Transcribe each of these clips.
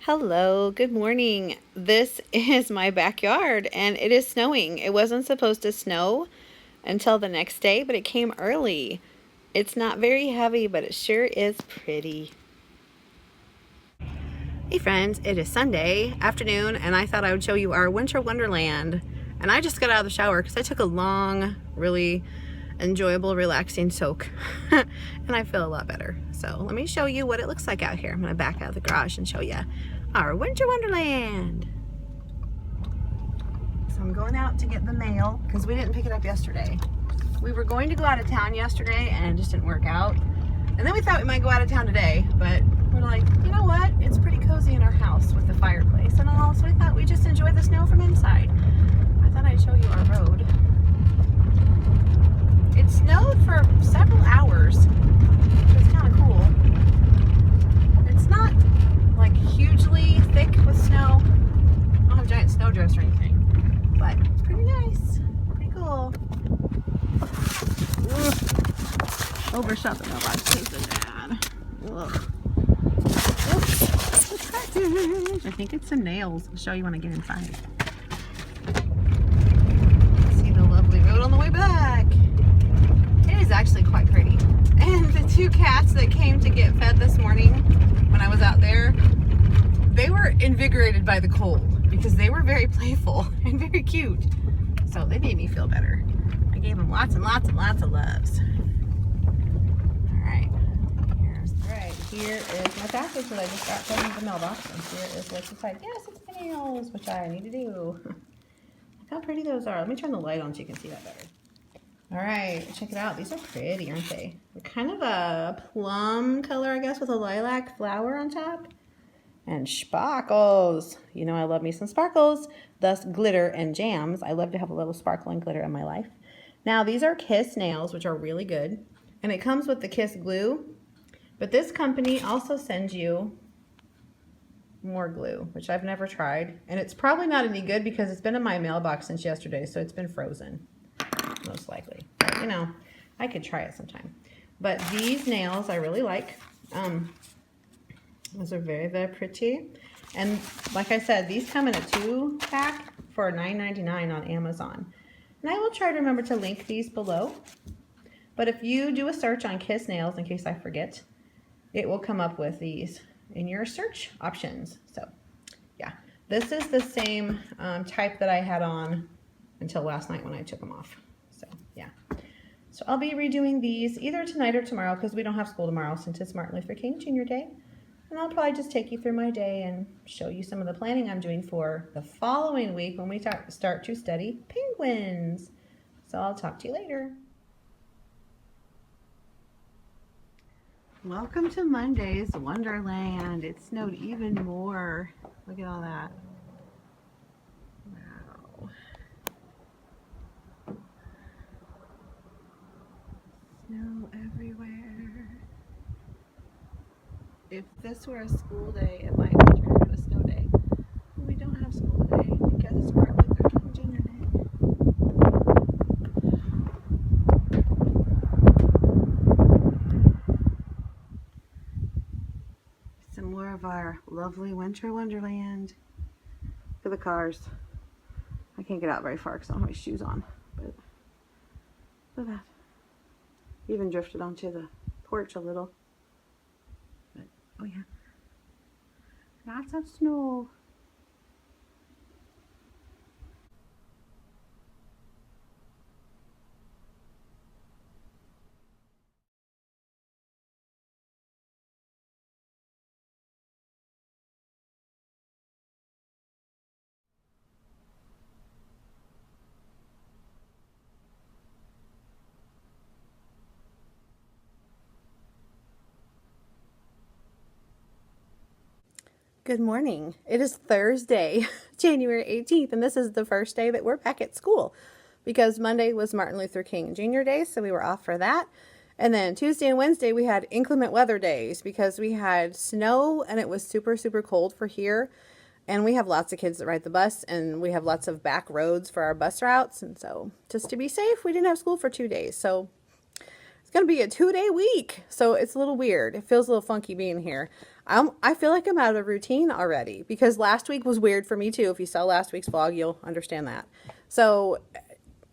Hello, good morning. This is my backyard and it is snowing. It wasn't supposed to snow until the next day, but it came early. It's not very heavy, but it sure is pretty. Hey friends, it is Sunday afternoon and I thought I would show you our winter wonderland. And I just got out of the shower because I took a long, really enjoyable, relaxing soak and I feel a lot better. So let me show you what it looks like out here. I'm gonna back out of the garage and show you our winter wonderland. So I'm going out to get the mail because we didn't pick it up yesterday. We were going to go out of town yesterday and it just didn't work out. And then we thought we might go out of town today, but we're like, you know what? It's pretty cozy in our house with the fireplace and all, so we thought we'd just enjoy the snow from inside. I thought I'd show you our road. It snowed for several hours. It's kind of cool. It's not like hugely thick with snow. I don't have giant snowdrifts or anything, but it's pretty nice. Pretty cool. Ugh. Overshot the mailbox. Tastes so bad. Ugh. Oops. I think it's some nails. I'll show you when I get inside. See the lovely road on the way back. It is actually quite pretty. And the two cats that came to get fed this morning when I was out there, they were invigorated by the cold because they were very playful and very cute. So they made me feel better. I gave them lots and lots and lots of loves. Alright, here is my package that I just got from the mailbox. And here is what's inside. Yes, it's my nails, which I need to do. Look how pretty those are. Let me turn the light on so you can see that better. Alright, check it out. These are pretty, aren't they? They're kind of a plum color, I guess, with a lilac flower on top. And sparkles. You know I love me some sparkles. Thus, glitter and jams. I love to have a little sparkle and glitter in my life. Now, these are Kiss nails, which are really good. And it comes with the Kiss glue. But this company also sends you more glue, which I've never tried. And it's probably not any good because it's been in my mailbox since yesterday, so it's been frozen. Most likely, but you know, I could try it sometime. But these nails I really like. Those are very, very pretty. And like I said, these come in a 2-pack for $9.99 on Amazon. And I will try to remember to link these below. But if you do a search on Kiss nails, in case I forget, it will come up with these in your search options. So yeah, this is the same type that I had on until last night when I took them off. So yeah, so I'll be redoing these either tonight or tomorrow because we don't have school tomorrow since it's Martin Luther King Jr. Day. And I'll probably just take you through my day and show you some of the planning I'm doing for the following week when we start to study penguins. So I'll talk to you later. Welcome to Monday's Wonderland. It snowed even more. Look at all that. Wow. Snow everywhere. If this were a school day, it might be turned into a snow day. But we don't have school today because it's Martin Luther King Jr. Day. Some more of our lovely winter wonderland. Look at the cars. I can't get out very far because I don't have my shoes on. But look at that. Even drifted onto the porch a little. But, oh yeah. Lots of snow. Good morning. It is Thursday, January 18th, and this is the first day that we're back at school because Monday was Martin Luther King Jr. Day, so we were off for that. And then Tuesday and Wednesday, we had inclement weather days because we had snow and it was super, super cold for here. And we have lots of kids that ride the bus, and we have lots of back roads for our bus routes. And so just to be safe, we didn't have school for 2 days. So going to be a 2-day week. So it's a little weird. It feels a little funky being here. I feel like I'm out of routine already because last week was weird for me too. If you saw last week's vlog, you'll understand that. So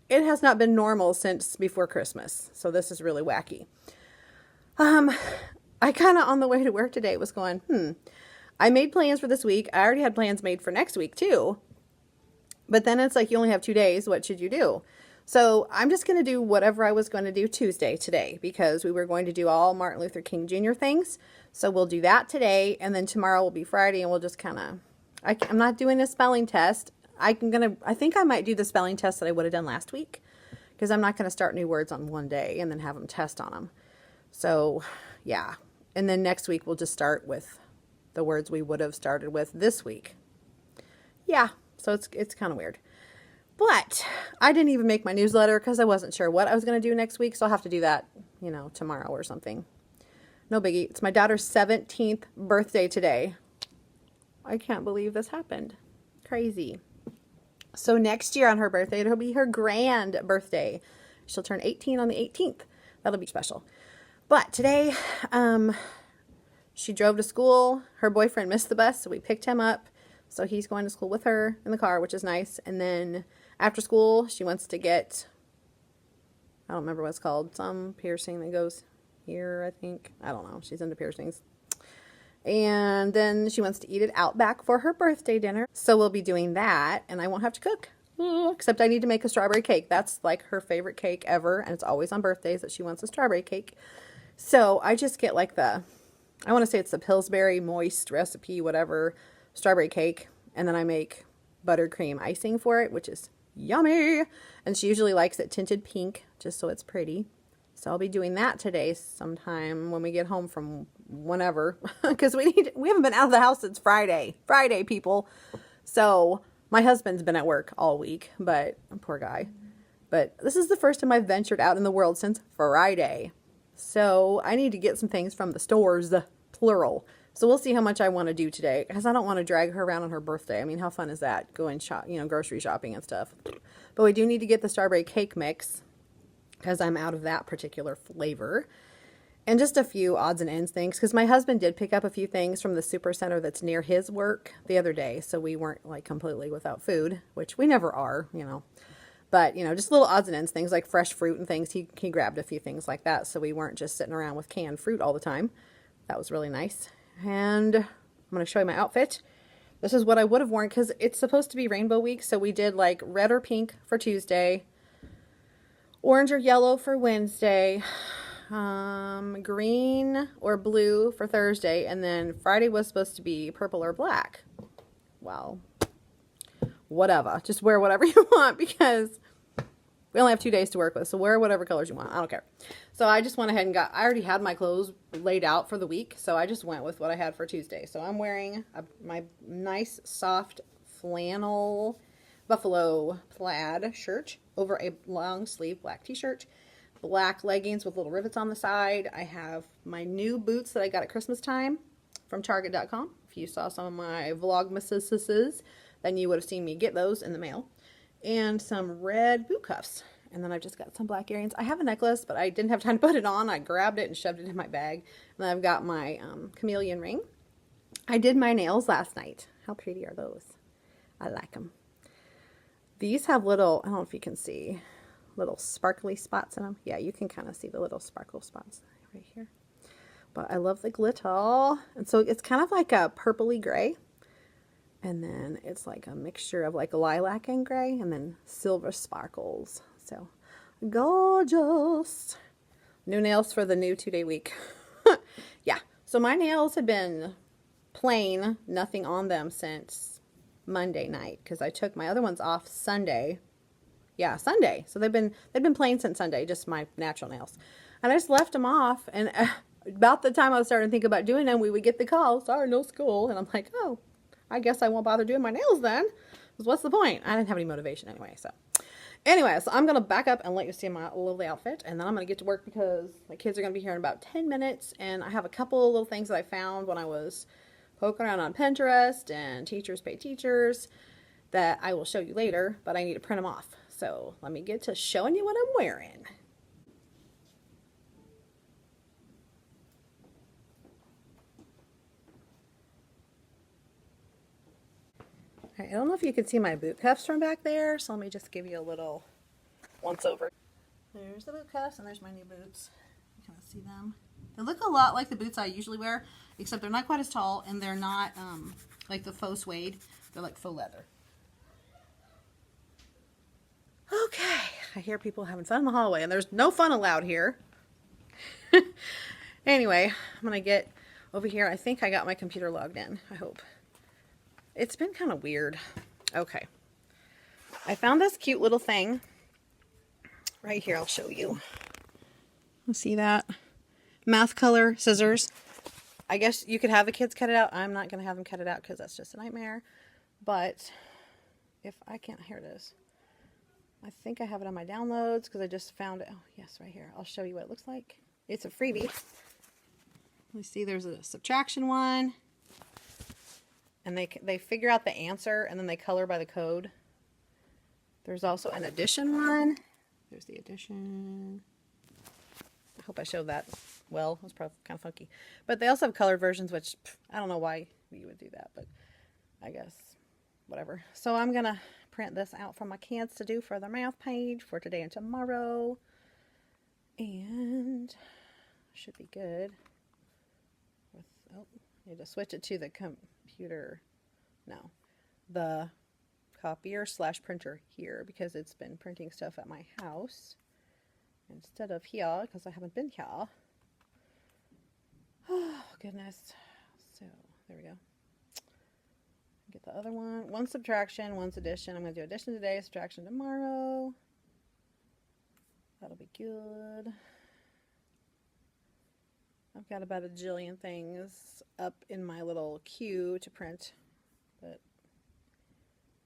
it has not been normal since before Christmas. So this is really wacky. I kind of on the way to work today was going, I made plans for this week. I already had plans made for next week too. But then it's like, you only have 2 days. What should you do? So I'm just going to do whatever I was going to do Tuesday today because we were going to do all Martin Luther King Jr. things. So we'll do that today. And then tomorrow will be Friday and we'll just kind of, I'm not doing a spelling test. I think I might do the spelling test that I would have done last week because I'm not going to start new words on one day and then have them test on them. So yeah. And then next week we'll just start with the words we would have started with this week. Yeah. So it's kind of weird. But I didn't even make my newsletter because I wasn't sure what I was going to do next week. So I'll have to do that, you know, tomorrow or something. No biggie. It's my daughter's 17th birthday today. I can't believe this happened. Crazy. So next year on her birthday, it'll be her grand birthday. She'll turn 18 on the 18th. That'll be special. But today, she drove to school. Her boyfriend missed the bus, so we picked him up. So he's going to school with her in the car, which is nice. And then after school, she wants to get, I don't remember what it's called, some piercing that goes here, I think. I don't know. She's into piercings. And then she wants to eat at Outback for her birthday dinner. So we'll be doing that, and I won't have to cook. Except I need to make a strawberry cake. That's like her favorite cake ever, and it's always on birthdays that she wants a strawberry cake. So I just get like I want to say it's the Pillsbury Moist recipe, whatever, strawberry cake, and then I make buttercream icing for it, which is yummy. And she usually likes it tinted pink, just so it's pretty. So I'll be doing that today sometime when we get home from whenever, because we haven't been out of the house since Friday, people. So my husband's been at work all week, but poor guy. But this is the first time I've ventured out in the world since Friday. So I need to get some things from the stores, plural. So we'll see how much I want to do today, because I don't want to drag her around on her birthday. I mean, how fun is that? Going grocery shopping and stuff. But we do need to get the strawberry cake mix, because I'm out of that particular flavor. And just a few odds and ends things, because my husband did pick up a few things from the super center that's near his work the other day. So we weren't like completely without food, which we never are, But, just little odds and ends, things like fresh fruit and things. He grabbed a few things like that, so we weren't just sitting around with canned fruit all the time. That was really nice. And I'm going to show you my outfit. This is what I would have worn, because it's supposed to be rainbow week, so we did like red or pink for Tuesday, orange or yellow for Wednesday, green or blue for Thursday, and then Friday was supposed to be purple or black. Well, whatever. Just wear whatever you want, because we only have 2 days to work with, so wear whatever colors you want. I don't care. So I just went ahead and I already had my clothes laid out for the week, so I just went with what I had for Tuesday. So I'm wearing my nice soft flannel buffalo plaid shirt over a long sleeve black t-shirt, black leggings with little rivets on the side. I have my new boots that I got at Christmas time from Target.com. If you saw some of my Vlogmases, then you would have seen me get those in the mail. And some red boot cuffs. And then I've just got some black earrings. I have a necklace, but I didn't have time to put it on. I grabbed it and shoved it in my bag. And then I've got my chameleon ring. I did my nails last night. How pretty are those? I like them. These have little, I don't know if you can see, little sparkly spots in them. Yeah, you can kind of see the little sparkle spots right here. But I love the glitter. And so it's kind of like a purpley gray. And then it's like a mixture of like lilac and gray, and then silver sparkles. So gorgeous. New nails for the new 2-day week. Yeah. So my nails had been plain, nothing on them since Monday night, because I took my other ones off Sunday. Yeah, Sunday. So they've been plain since Sunday, just my natural nails. And I just left them off, and about the time I was starting to think about doing them, we would get the call, sorry, no school. And I'm like, oh, I guess I won't bother doing my nails then. Because what's the point? I didn't have any motivation anyway. So I'm going to back up and let you see my lovely outfit. And then I'm going to get to work, because my kids are going to be here in about 10 minutes. And I have a couple of little things that I found when I was poking around on Pinterest and Teachers Pay Teachers that I will show you later. But I need to print them off. So let me get to showing you what I'm wearing. Okay, I don't know if you can see my boot cuffs from back there, so let me just give you a little once over. There's the boot cuffs, and there's my new boots. You can see them. They look a lot like the boots I usually wear, except they're not quite as tall, and they're not like the faux suede. They're like faux leather. Okay, I hear people having fun in the hallway, and there's no fun allowed here. Anyway, I'm going to get over here. I think I got my computer logged in, I hope. It's been kind of weird. Okay. I found this cute little thing. Right here, I'll show you. You see that? Math color scissors. I guess you could have the kids cut it out. I'm not going to have them cut it out because that's just a nightmare. But if I can't, here it is. I think I have it on my downloads because I just found it. Oh, yes, right here. I'll show you what it looks like. It's a freebie. You see there's a subtraction one. And they figure out the answer and then they color by the code. There's also an addition one. There's the addition. I hope I showed that well. It was probably kind of funky. But they also have colored versions, which I don't know why you would do that, but I guess whatever. So I'm going to print this out for my kids to do for their math page for today and tomorrow. And should be good. Oh, I need to switch it to the computer. No, the copier / printer here because it's been printing stuff at my house instead of here because I haven't been here. Oh, goodness. So, there we go. Get the other one. One subtraction, one's addition. I'm going to do addition today, subtraction tomorrow. That'll be good. I've got about a jillion things up in my little queue to print, but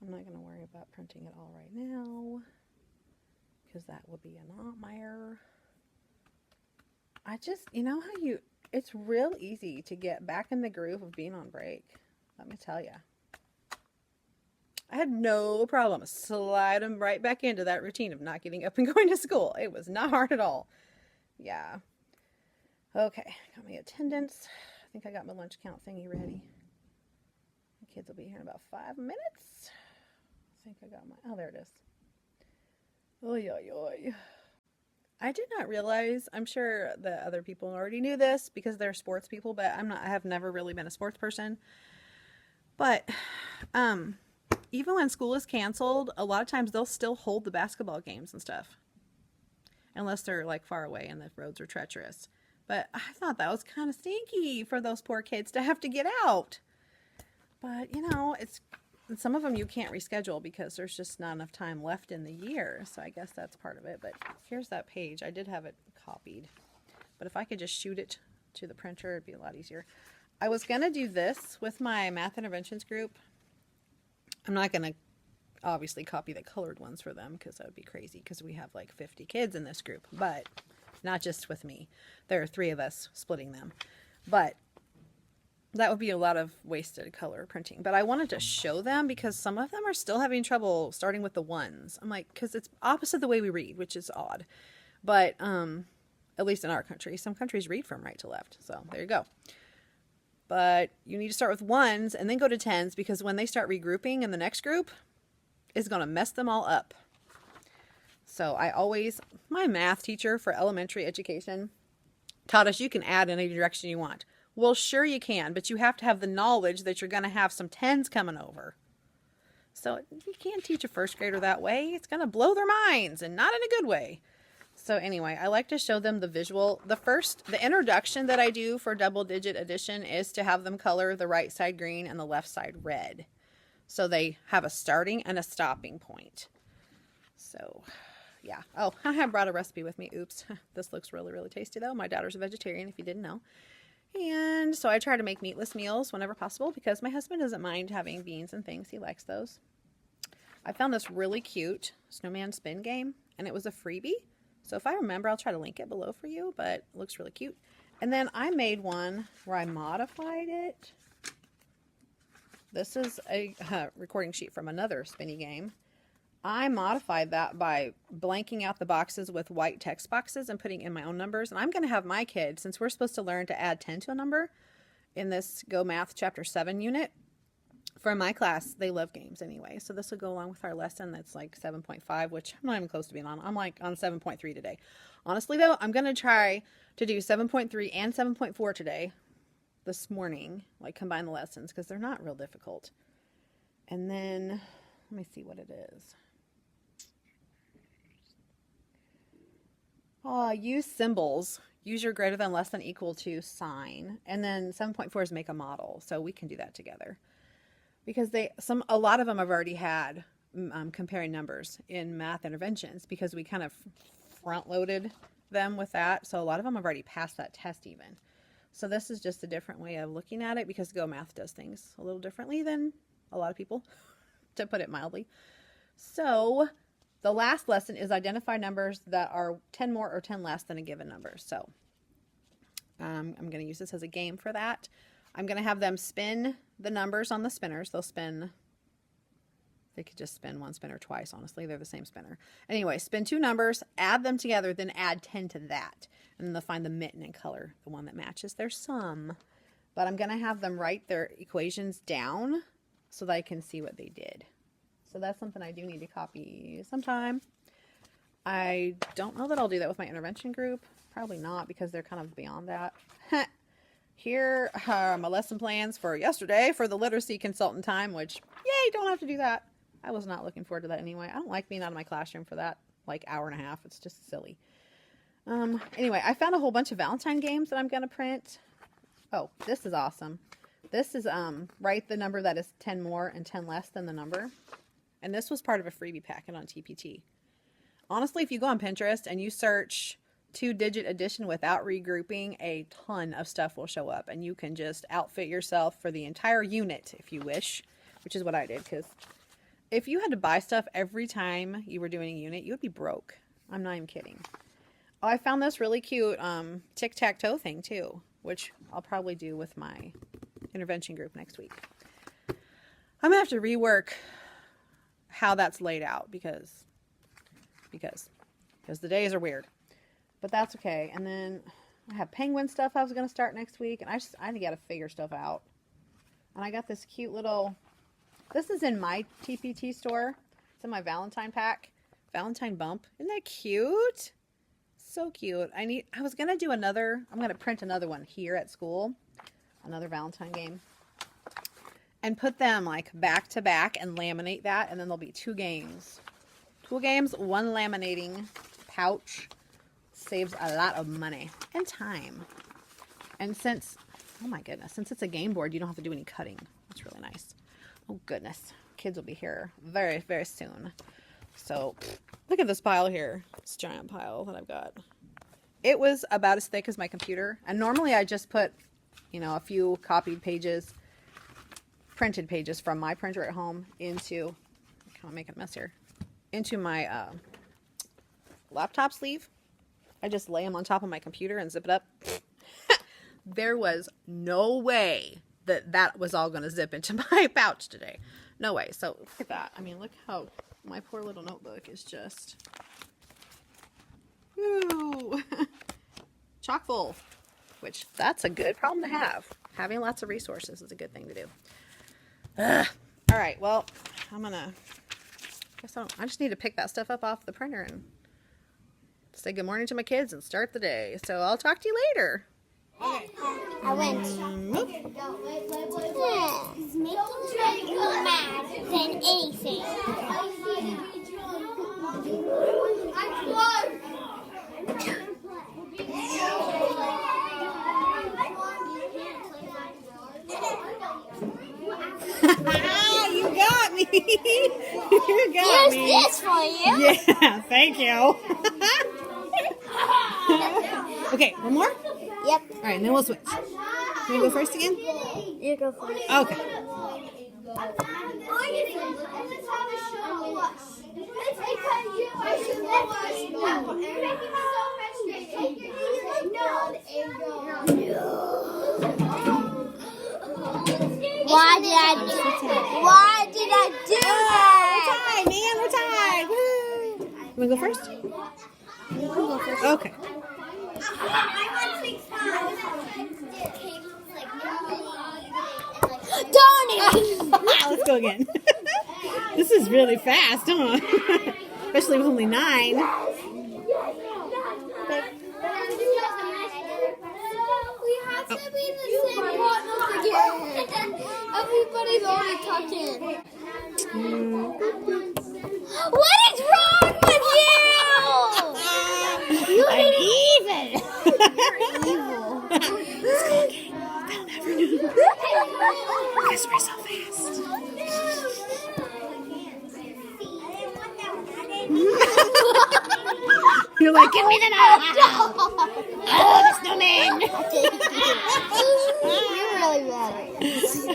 I'm not going to worry about printing it all right now because that would be a nightmare. I just, you know how it's real easy to get back in the groove of being on break. Let me tell you. I had no problem sliding right back into that routine of not getting up and going to school. It was not hard at all. Yeah. Okay, got my attendance. I think I got my lunch count thingy ready. The kids will be here in about 5 minutes. I think I got my, oh, there it is. Oy, oy, oy. I did not realize, I'm sure the other people already knew this because they're sports people, but I have never really been a sports person. But, even when school is canceled, a lot of times they'll still hold the basketball games and stuff. Unless they're like far away and the roads are treacherous. But I thought that was kind of stinky for those poor kids to have to get out. But, you know, some of them you can't reschedule because there's just not enough time left in the year. So I guess that's part of it. But here's that page. I did have it copied. But if I could just shoot it to the printer, it'd be a lot easier. I was going to do this with my math interventions group. I'm not going to obviously copy the colored ones for them because that would be crazy because we have like 50 kids in this group. But not just with me. There are 3 of us splitting them. But that would be a lot of wasted color printing. But I wanted to show them because some of them are still having trouble starting with the ones. I'm like, because it's opposite the way we read, which is odd. But at least in our country. Some countries read from right to left. So there you go. But you need to start with ones and then go to tens because when they start regrouping in the next group, it's going to mess them all up. So my math teacher for elementary education taught us you can add in any direction you want. Well, sure you can, but you have to have the knowledge that you're going to have some tens coming over. So you can't teach a first grader that way. It's going to blow their minds and not in a good way. So anyway, I like to show them the visual. The introduction that I do for double digit addition is to have them color the right side green and the left side red. So they have a starting and a stopping point. So yeah. Oh, I have brought a recipe with me. Oops. This looks really, really tasty though. My daughter's a vegetarian if you didn't know. And so I try to make meatless meals whenever possible because my husband doesn't mind having beans and things. He likes those. I found this really cute Snowman Spin game and it was a freebie. So if I remember, I'll try to link it below for you, but it looks really cute. And then I made one where I modified it. This is a recording sheet from another spinny game. I modified that by blanking out the boxes with white text boxes and putting in my own numbers. And I'm going to have my kids, since we're supposed to learn to add 10 to a number in this Go Math Chapter 7 unit, for my class, they love games anyway. So this will go along with our lesson that's like 7.5, which I'm not even close to being on. I'm like on 7.3 today. Honestly, though, I'm going to try to do 7.3 and 7.4 today, this morning, like combine the lessons because they're not real difficult. And then, let me see what it is. Use symbols. Use your greater than, less than, equal to sign. And then 7.4 is make a model. So we can do that together. Because a lot of them have already had comparing numbers in math interventions because we kind of front loaded them with that. So a lot of them have already passed that test even. So this is just a different way of looking at it because Go Math does things a little differently than a lot of people, to put it mildly. So the last lesson is identify numbers that are 10 more or 10 less than a given number. So I'm going to use this as a game for that. I'm going to have them spin the numbers on the spinners. They could just spin one spinner twice, honestly. They're the same spinner. Anyway, spin 2 numbers, add them together, then add 10 to that. And then they'll find the mitten and color, the one that matches their sum. But I'm going to have them write their equations down so that I can see what they did. So that's something I do need to copy sometime. I don't know that I'll do that with my intervention group. Probably not because they're kind of beyond that. Here are my lesson plans for yesterday for the literacy consultant time, which, yay, don't have to do that. I was not looking forward to that anyway. I don't like being out of my classroom for that, like, hour and a half. It's just silly. Anyway, I found a whole bunch of Valentine games that I'm going to print. Oh, this is awesome. This is, write the number that is 10 more and 10 less than the number. And this was part of a freebie packet on TpT. Honestly, if you go on Pinterest and you search 2-digit addition without regrouping, a ton of stuff will show up. And you can just outfit yourself for the entire unit if you wish, which is what I did. Because if you had to buy stuff every time you were doing a unit, you would be broke. I'm not even kidding. Oh, I found this really cute tic-tac-toe thing too, which I'll probably do with my intervention group next week. I'm going to have to rework how that's laid out because the days are weird. But that's okay. And then I have penguin stuff I was going to start next week. And I got to figure stuff out. And I got this cute little, this is in my TpT store. It's in my Valentine pack. Valentine bump. Isn't that cute? So cute. I was going to do another, I'm going to print another one here at school. Another Valentine game. And put them like back to back and laminate that. And then there'll be 2 games. 2 games, 1 laminating pouch. Saves a lot of money and time. And since, oh my goodness, since it's a game board, you don't have to do any cutting. That's really nice. Oh goodness. Kids will be here very, very soon. So look at this pile here. This giant pile that I've got. It was about as thick as my computer. And normally I just put, you know, a few copied pages, printed pages from my printer at home into, I can't make a mess here, into my laptop sleeve. I just lay them on top of my computer and zip it up. There was no way that was all going to zip into my pouch today. No way. So look at that. I mean, look how my poor little notebook is just, woo, chock full, which that's a good problem to have. Having lots of resources is a good thing to do. All right. Well, I just need to pick that stuff up off the printer and say good morning to my kids and start the day. So I'll talk to you later. Okay. I went. He's making me mad than anything. You got me. You got me. Here's this for you. Yeah, thank you. Okay, one more? Yep. All right, and then we'll switch. Can you go first again? You go first. Okay. Why did I do that? We're tied, man. We're tied. Woo. You want to go first? You can go first. Okay. Darn it! Let's go again. This is really fast, huh? Especially with only 9. We have to be the same partners again. Everybody's only talking. What is wrong with you? I'm evil. Evil. They'll never know. Because we're so fast. You're like, give me the knife. Oh, the snowman. You're really bad at this.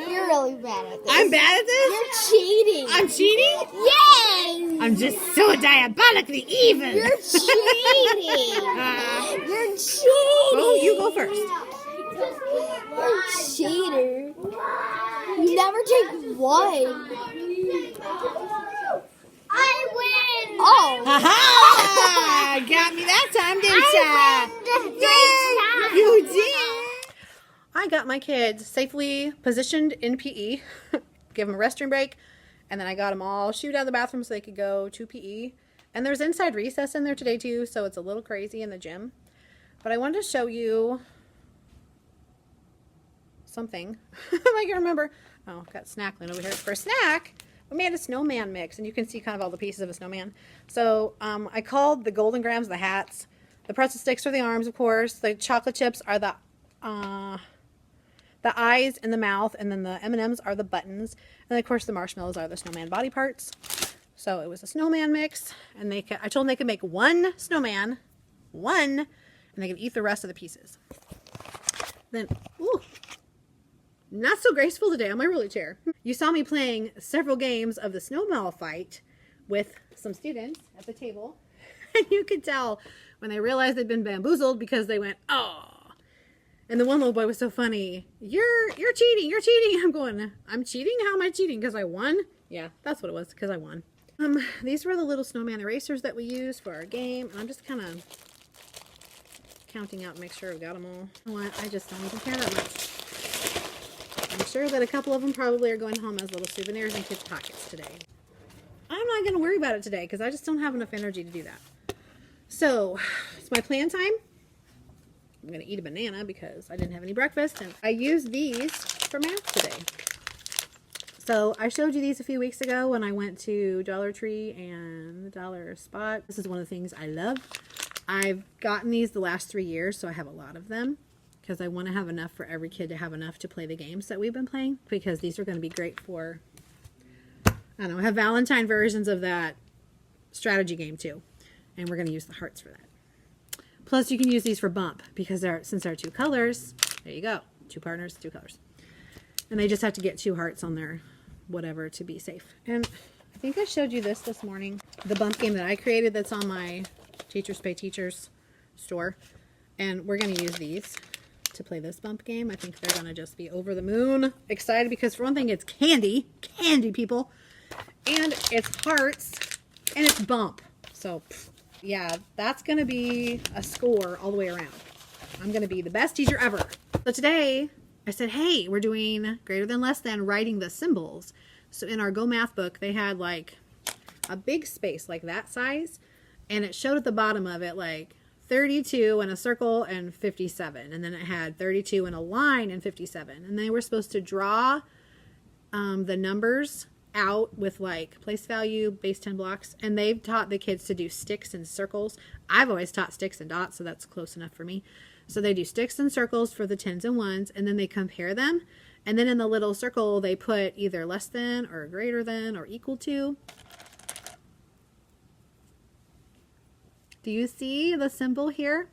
You're really bad at this. I'm bad at this? You're cheating. I'm cheating? Yes! I'm just so diabolically evil. You're cheating. You're cheating. Oh, you go first. You're a cheater. You never take one. I win. Oh. Ha-ha! Got me that time, didn't you? You did. I got my kids safely positioned in PE, give them a restroom break, and then I got them all shooed out of the bathroom so they could go to PE. And there's inside recess in there today too, so it's a little crazy in the gym. But I wanted to show you something. I can remember. Oh, got Snackland over here. For a snack, we made a snowman mix, and you can see kind of all the pieces of a snowman. So I called the golden grams the hats. The pretzel sticks are the arms, of course. The chocolate chips are the eyes and the mouth, and then the M&Ms are the buttons. And, of course, the marshmallows are the snowman body parts. So it was a snowman mix, and I told them they could make one snowman, and they could eat the rest of the pieces. Then, ooh, not so graceful today on my roller chair. You saw me playing several games of the snowball fight with some students at the table, and you could tell when they realized they'd been bamboozled because they went, oh. And the one little boy was so funny. You're cheating. You're cheating. I'm going, I'm cheating? How am I cheating? Because I won? Yeah, that's what it was, because I won. These were the little snowman erasers that we used for our game. I'm just kind of counting out and make sure I've got them all. You know what? I just don't even care that much. I'm sure that a couple of them probably are going home as little souvenirs in kids' pockets today. I'm not going to worry about it today because I just don't have enough energy to do that. So, it's my plan time. I'm going to eat a banana because I didn't have any breakfast, and I used these for math today. So I showed you these a few weeks ago when I went to Dollar Tree and Dollar Spot. This is one of the things I love. I've gotten these the last 3 years, so I have a lot of them because I want to have enough for every kid to have enough to play the games that we've been playing, because these are going to be great for, I don't know, have Valentine versions of that strategy game too. And we're going to use the hearts for that. Plus, you can use these for bump because since they're 2 colors, there you go. 2 partners, 2 colors. And they just have to get 2 hearts on their whatever to be safe. And I think I showed you this morning. The bump game that I created that's on my Teachers Pay Teachers store. And we're going to use these to play this bump game. I think they're going to just be over the moon excited because, for one thing, it's candy. Candy, people. And it's hearts. And it's bump. So, yeah, that's going to be a score all the way around. I'm going to be the best teacher ever. So today, I said, hey, we're doing greater than, less than, writing the symbols. So in our Go Math book, they had like a big space like that size. And it showed at the bottom of it like 32 in a circle and 57. And then it had 32 in a line and 57. And they were supposed to draw the numbers out with like place value, base 10 blocks, and they've taught the kids to do sticks and circles. I've always taught sticks and dots, so that's close enough for me. So they do sticks and circles for the 10s and 1s, and then they compare them, and then in the little circle they put either less than or greater than or equal to. Do you see the symbol here?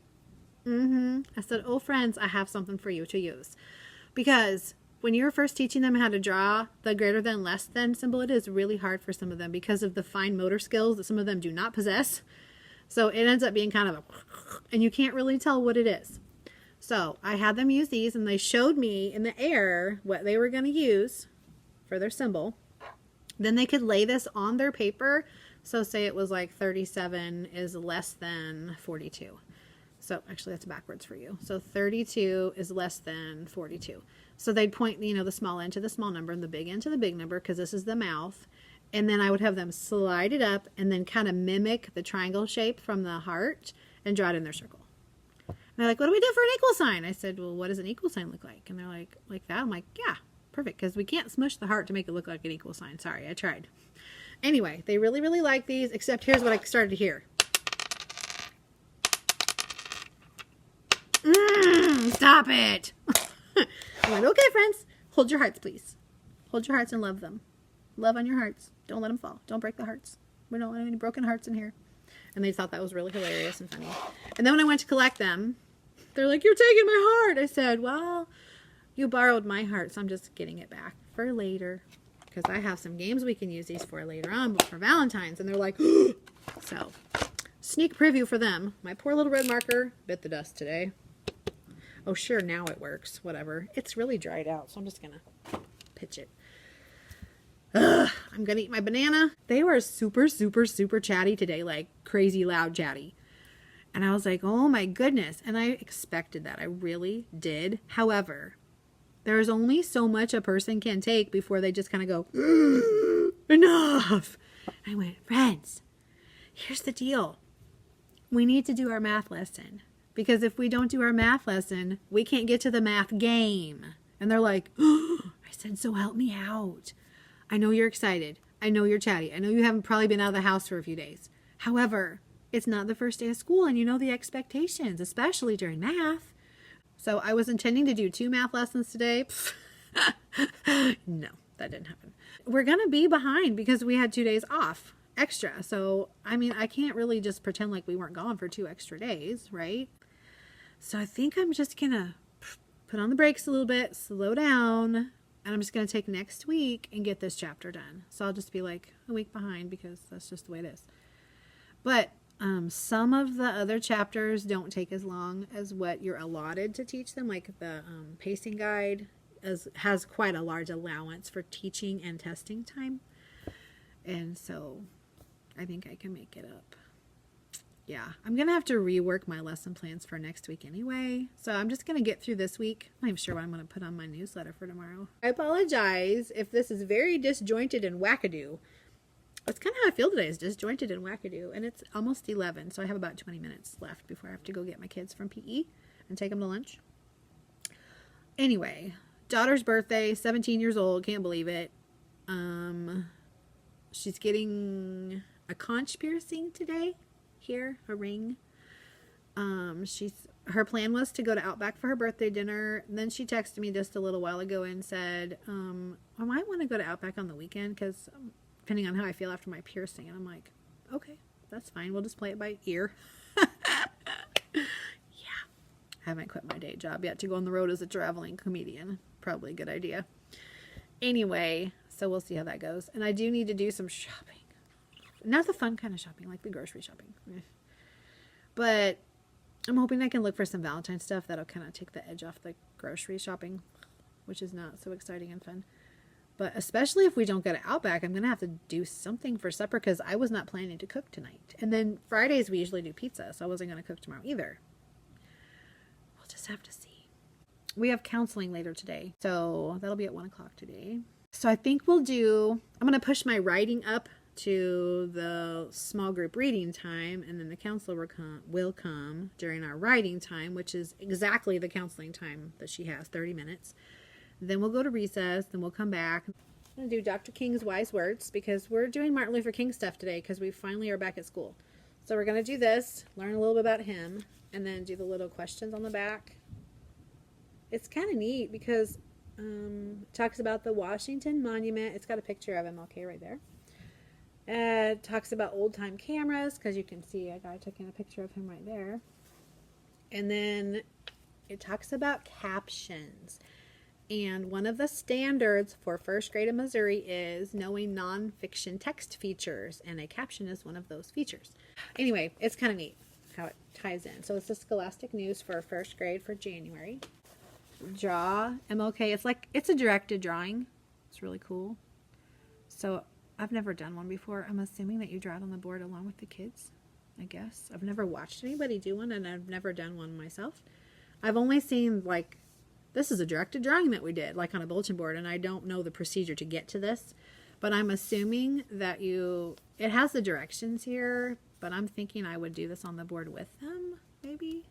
I said, oh friends, I have something for you to use, because when you're first teaching them how to draw the greater than, less than symbol, it is really hard for some of them because of the fine motor skills that some of them do not possess. So it ends up being kind of and you can't really tell what it is. So I had them use these, and they showed me in the air what they were going to use for their symbol. Then they could lay this on their paper. So say it was like 37 is less than 42. So actually that's backwards for you. So 32 is less than 42. So they'd point, the small end to the small number and the big end to the big number, because this is the mouth. And then I would have them slide it up and then kind of mimic the triangle shape from the heart and draw it in their circle. And they're like, what do we do for an equal sign? I said, well, what does an equal sign look like? And they're like that? I'm like, yeah, perfect, because we can't smush the heart to make it look like an equal sign. Sorry, I tried. Anyway, they really, really like these, except here's what I started to hear. Stop it. I went, okay, friends, hold your hearts, please. Hold your hearts and love them. Love on your hearts. Don't let them fall. Don't break the hearts. We don't want any broken hearts in here. And they thought that was really hilarious and funny. And then when I went to collect them, they're like, you're taking my heart. I said, well, you borrowed my heart, so I'm just getting it back for later, because I have some games we can use these for later on, but for Valentine's. And they're like, so sneak preview for them. My poor little red marker bit the dust today. Oh, sure, now it works. Whatever. It's really dried out, so I'm just going to pitch it. I'm going to eat my banana. They were super, super, super chatty today, like crazy loud chatty. And I was like, oh my goodness. And I expected that. I really did. However, there's only so much a person can take before they just kind of go, enough. I went, friends, here's the deal. We need to do our math lesson. Because if we don't do our math lesson, we can't get to the math game. And they're like, I said, so help me out. I know you're excited. I know you're chatty. I know you haven't probably been out of the house for a few days. However, it's not the first day of school, and you know the expectations, especially during math. So I was intending to do 2 math lessons today. No, that didn't happen. We're going to be behind because we had 2 days off extra. So, I mean, I can't really just pretend like we weren't gone for 2 extra days, right? So I think I'm just going to put on the brakes a little bit, slow down, and I'm just going to take next week and get this chapter done. So I'll just be like a week behind because that's just the way it is. But some of the other chapters don't take as long as what you're allotted to teach them. Like the pacing guide has quite a large allowance for teaching and testing time. And so I think I can make it up. Yeah, I'm going to have to rework my lesson plans for next week anyway. So I'm just going to get through this week. I'm not even sure what I'm going to put on my newsletter for tomorrow. I apologize if this is very disjointed and wackadoo. That's kind of how I feel today, is disjointed and wackadoo. And it's almost 11, so I have about 20 minutes left before I have to go get my kids from PE and take them to lunch. Anyway, daughter's birthday, 17 years old, can't believe it. She's getting a conch piercing today. Here, a ring. Her plan was to go to Outback for her birthday dinner. And then she texted me just a little while ago and said, I might want to go to Outback on the weekend because depending on how I feel after my piercing. And I'm like, okay, that's fine. We'll just play it by ear. Yeah. I haven't quit my day job yet to go on the road as a traveling comedian. Probably a good idea. Anyway, so we'll see how that goes. And I do need to do some shopping. Not the fun kind of shopping, like the grocery shopping. But I'm hoping I can look for some Valentine's stuff that'll kind of take the edge off the grocery shopping, which is not so exciting and fun. But especially if we don't go to Outback, I'm going to have to do something for supper because I was not planning to cook tonight. And then Fridays we usually do pizza, so I wasn't going to cook tomorrow either. We'll just have to see. We have counseling later today, so that'll be at 1 o'clock today. So I think I'm going to push my writing up to the small group reading time, and then the counselor will come during our writing time, which is exactly the counseling time that she has, 30 minutes. Then we'll go to recess, then we'll come back. I'm going to do Dr. King's wise words because we're doing Martin Luther King stuff today because we finally are back at school. So we're going to do this, learn a little bit about him, and then do the little questions on the back. It's kind of neat because it talks about the Washington Monument. It's got a picture of MLK right there. It talks about old-time cameras because you can see a guy taking a picture of him right there. And then it talks about captions. And one of the standards for first grade in Missouri is knowing nonfiction text features. And a caption is one of those features. Anyway, it's kind of neat how it ties in. So it's the Scholastic News for first grade for January. Draw MLK. It's a directed drawing. It's really cool. So I've never done one before. I'm assuming that you draw it on the board along with the kids. I guess. I've never watched anybody do one, and I've never done one myself. I've only seen, like, this is a directed drawing that we did, like on a bulletin board, and I don't know the procedure to get to this, but I'm assuming that it has the directions here, but I'm thinking I would do this on the board with them, maybe,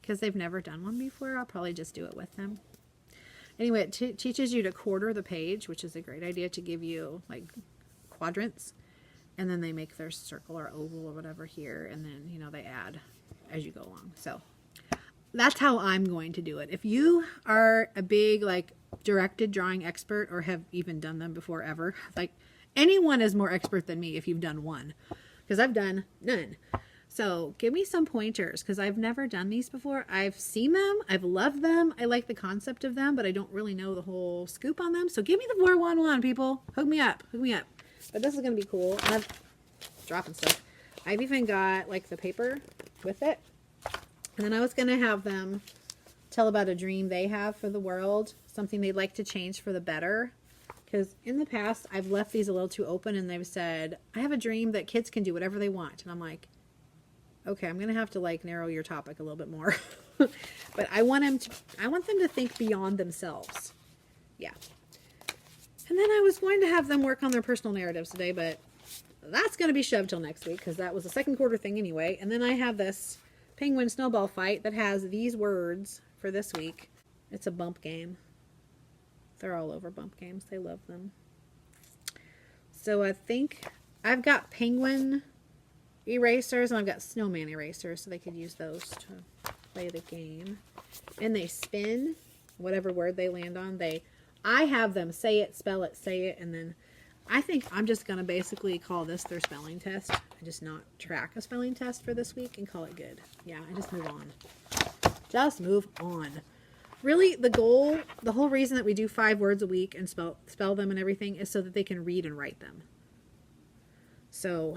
because they've never done one before. I'll probably just do it with them. Anyway, it teaches you to quarter the page, which is a great idea to give you, like, quadrants, and then they make their circle or oval or whatever here, and then, you know, they add as you go along. So that's how I'm going to do it. If you are a big, like, directed drawing expert or have even done them before ever, like, anyone is more expert than me if you've done one, because I've done none. So give me some pointers, because I've never done these before. I've seen them. I've loved them. I like the concept of them, but I don't really know the whole scoop on them. So give me the 411, people. Hook me up. Hook me up. But this is going to be cool. I'm dropping stuff. I've even got, like, the paper with it. And then I was going to have them tell about a dream they have for the world, something they'd like to change for the better. Because in the past, I've left these a little too open, and they've said, I have a dream that kids can do whatever they want. And I'm like, okay, I'm going to have to, like, narrow your topic a little bit more. But I want them to think beyond themselves. Yeah. And then I was going to have them work on their personal narratives today, but that's going to be shoved till next week, because that was a second quarter thing anyway. And then I have this penguin snowball fight that has these words for this week. It's a bump game. They're all over bump games. They love them. So I think I've got penguin erasers and I've got snowman erasers, so they could use those to play the game. And they spin whatever word they land on. I have them say it, spell it, say it, and then I think I'm just going to basically call this their spelling test. I just not track a spelling test for this week and call it good. Yeah, I just move on. Just move on. Really, the goal, the whole reason that we do 5 words a week and spell them and everything is so that they can read and write them. So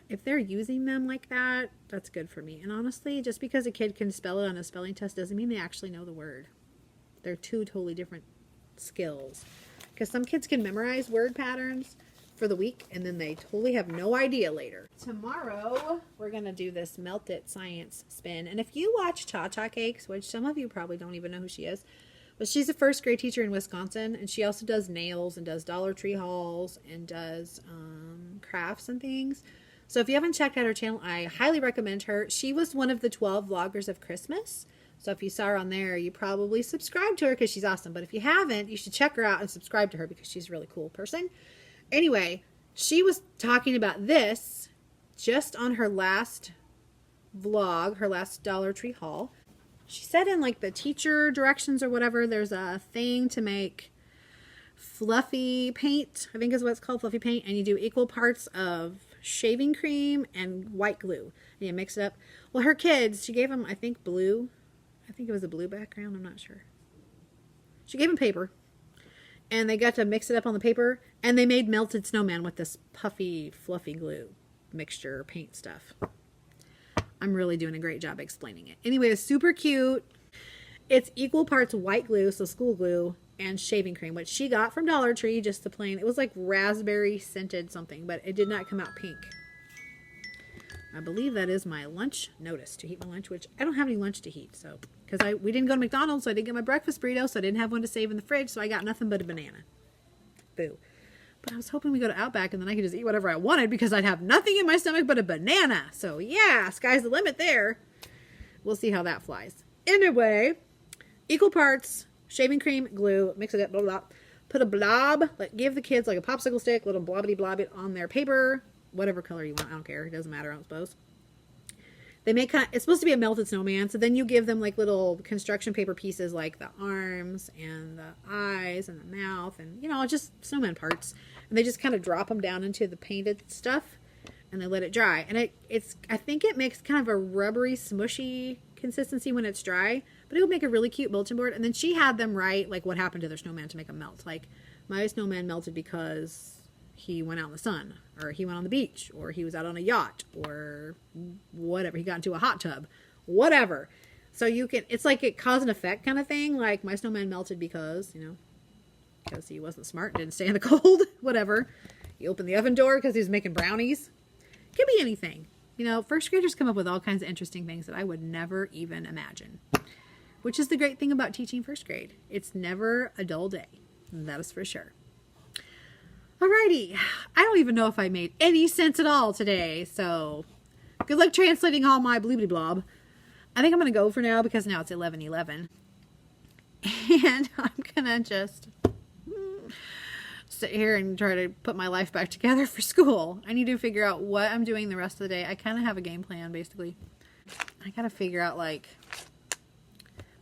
if they're using them like that, that's good for me. And honestly, just because a kid can spell it on a spelling test doesn't mean they actually know the word. They're two totally different skills. Because some kids can memorize word patterns for the week, and then they totally have no idea later. Tomorrow, we're going to do this Melt It Science spin. And if you watch Cha-Cha Cakes, which some of you probably don't even know who she is, but she's a first grade teacher in Wisconsin, and she also does nails and does Dollar Tree hauls and does crafts and things. So if you haven't checked out her channel, I highly recommend her. She was one of the 12 vloggers of Christmas. So if you saw her on there, you probably subscribed to her because she's awesome. But if you haven't, you should check her out and subscribe to her because she's a really cool person. Anyway, she was talking about this just on her last vlog, her last Dollar Tree haul. She said in, like, the teacher directions or whatever, there's a thing to make fluffy paint, I think is what it's called, fluffy paint, and you do equal parts of shaving cream and white glue, and you mix it up. Well, her kids, she gave them, I think, blue. I think it was a blue background, I'm not sure. She gave them paper, and they got to mix it up on the paper, and they made melted snowman with this puffy, fluffy glue mixture paint stuff. I'm really doing a great job explaining it. Anyway, it's super cute. It's equal parts white glue, so school glue, and shaving cream, which she got from Dollar Tree, just the plain. It was like raspberry scented something, but it did not come out pink. I believe that is my lunch notice to heat my lunch, which I don't have any lunch to heat, so because we didn't go to McDonald's, so I didn't get my breakfast burrito, so I didn't have one to save in the fridge, so I got nothing but a banana. Boo. But I was hoping we go to Outback and then I could just eat whatever I wanted because I'd have nothing in my stomach but a banana. So yeah, sky's the limit there. We'll see how that flies. Anyway, equal parts shaving cream, glue, mix it up, blah, blah, blah. Put a blob, like give the kids like a popsicle stick, little blobbity blob it on their paper, whatever color you want. I don't care. It doesn't matter, I suppose. They make it's supposed to be a melted snowman, so then you give them like little construction paper pieces like the arms and the eyes and the mouth and, you know, just snowman parts. And they just kind of drop them down into the painted stuff and they let it dry. And I think it makes kind of a rubbery, smushy consistency when it's dry, but it would make a really cute bulletin board. And then she had them write like what happened to their snowman to make them melt. Like, my snowman melted because he went out in the sun, or he went on the beach, or he was out on a yacht, or whatever. He got into a hot tub, whatever. So you can, it's like a cause and effect kind of thing. Like, my snowman melted because, you know, because he wasn't smart and didn't stay in the cold, whatever. He opened the oven door because he was making brownies. It could be anything. You know, first graders come up with all kinds of interesting things that I would never even imagine. Which is the great thing about teaching first grade. It's never a dull day. That is for sure. Alrighty. I don't even know if I made any sense at all today. So, good luck translating all my bloobity blob. I think I'm going to go for now because now it's 11:11. And I'm going to just sit here and try to put my life back together for school. I need to figure out what I'm doing the rest of the day. I kind of have a game plan, basically. I got to figure out, like,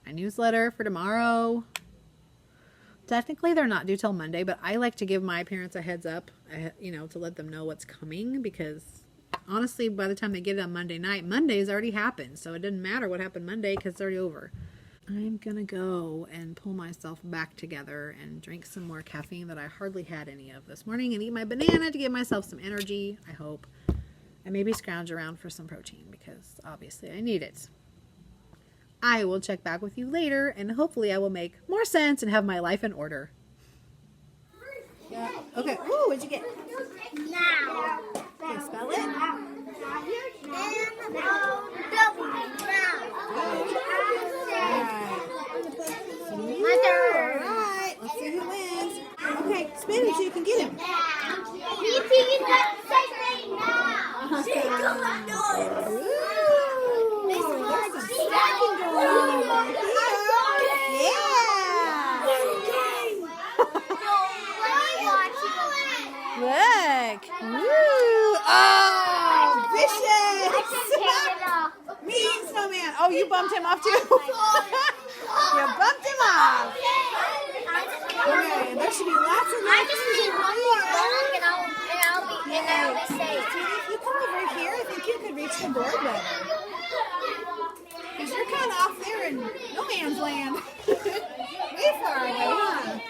my newsletter for tomorrow. Technically, they're not due till Monday, but I like to give my parents a heads up, you know, to let them know what's coming, because honestly, by the time they get it on Monday night, Monday's already happened, so it doesn't matter what happened Monday because it's already over. I'm gonna go and pull myself back together and drink some more caffeine that I hardly had any of this morning, and eat my banana to give myself some energy, I hope, and maybe scrounge around for some protein because obviously I need it. I will check back with you later, and hopefully I will make more sense and have my life in order. Yeah. Okay. Ooh, what'd you get? Now. Okay, spell it. My turn. Alright, let's see who wins. Okay, spin it so you can get him. Look! Woo! Oh, vicious! Mean Snowman! Oh, you bumped him off too? You bumped him off! Okay, there should be lots of If you come over here, I think you could reach the board better. Because you're kind of off there in no man's land. Way far away, huh?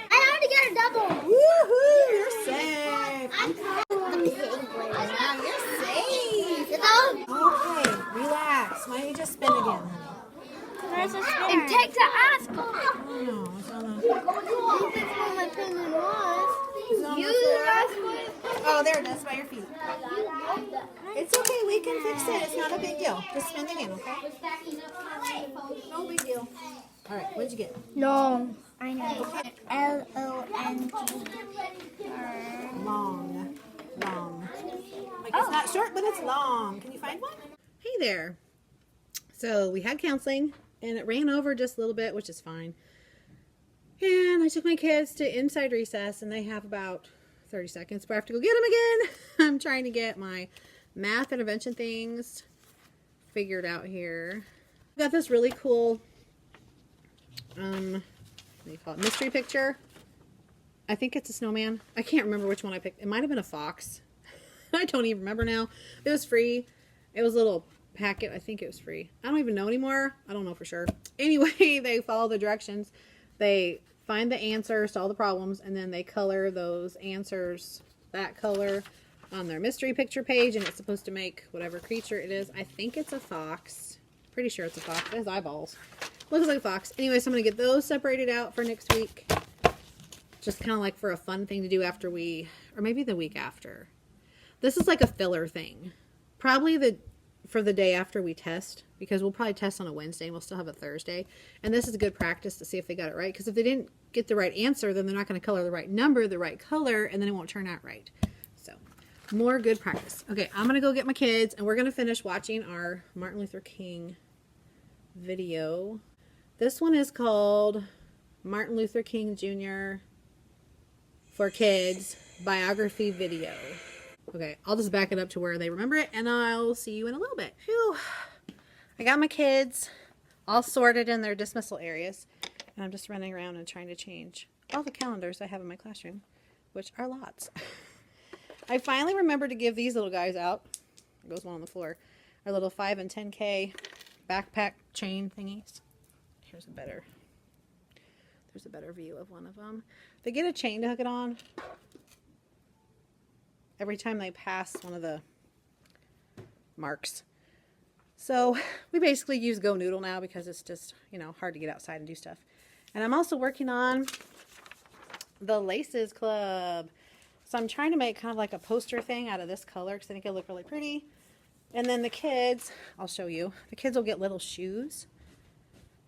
Woohoo! You're safe! Wow, you're safe! Okay, relax. Why don't you just spin again, honey? And take the ice cream. Oh no, it's on the... Oh, there it is, by your feet. It's okay, we can fix it. It's not a big deal. Just spin again, okay? No big deal. Alright, what did you get? No, I know. LONG. Long. Long. Like it's not short, but it's long. Can you find one? Hey there. So we had counseling, and it ran over just a little bit, which is fine. And I took my kids to inside recess, and they have about 30 seconds, but I have to go get them again. I'm trying to get my math intervention things figured out here. I got this really cool, what do you call it, mystery picture. I think it's a snowman. I can't remember which one I picked. It might have been a fox. I don't even remember now. It was free. It was a little packet. I think it was free. I don't even know anymore. I don't know for sure. Anyway, they follow the directions. They find the answers to all the problems, and then they color those answers that color on their mystery picture page, and it's supposed to make whatever creature it is. I think it's a fox. Pretty sure it's a fox. It has eyeballs. Looks like a fox. Anyway, so I'm going to get those separated out for next week. Just kind of like for a fun thing to do after or maybe the week after. This is like a filler thing. Probably for the day after we test, because we'll probably test on a Wednesday and we'll still have a Thursday. And this is a good practice to see if they got it right, because if they didn't get the right answer, then they're not going to color the right number, the right color, and then it won't turn out right. So, more good practice. Okay, I'm going to go get my kids, and we're going to finish watching our Martin Luther King video. This one is called Martin Luther King Jr. for Kids Biography Video. Okay, I'll just back it up to where they remember it, and I'll see you in a little bit. Phew. I got my kids all sorted in their dismissal areas, and I'm just running around and trying to change all the calendars I have in my classroom, which are lots. I finally remembered to give these little guys out. There goes one on the floor. Our little 5 and 10K backpack chain thingies. There's a better view of one of them. They get a chain to hook it on every time they pass one of the marks. So we basically use Go Noodle now because it's just, you know, hard to get outside and do stuff. And I'm also working on the Laces Club. So I'm trying to make kind of like a poster thing out of this color because I think it'll look really pretty. And then the kids, I'll show you, the kids will get little shoes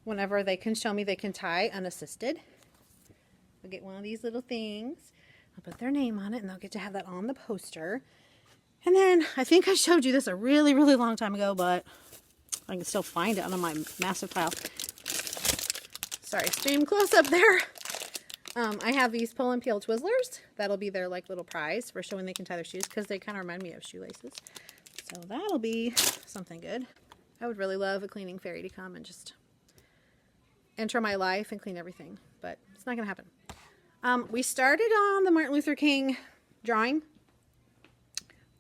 whenever they can show me they can tie unassisted. They'll get one of these little things. I'll put their name on it and they'll get to have that on the poster. And then I think I showed you this a really, really long time ago, but I can still find it on my massive pile. Sorry, stream close up there. I have these pull and peel Twizzlers. That'll be their like little prize for showing they can tie their shoes because they kind of remind me of shoelaces. So that'll be something good. I would really love a cleaning fairy to come and just enter my life and clean everything, but it's not gonna happen. We started on the Martin Luther King drawing,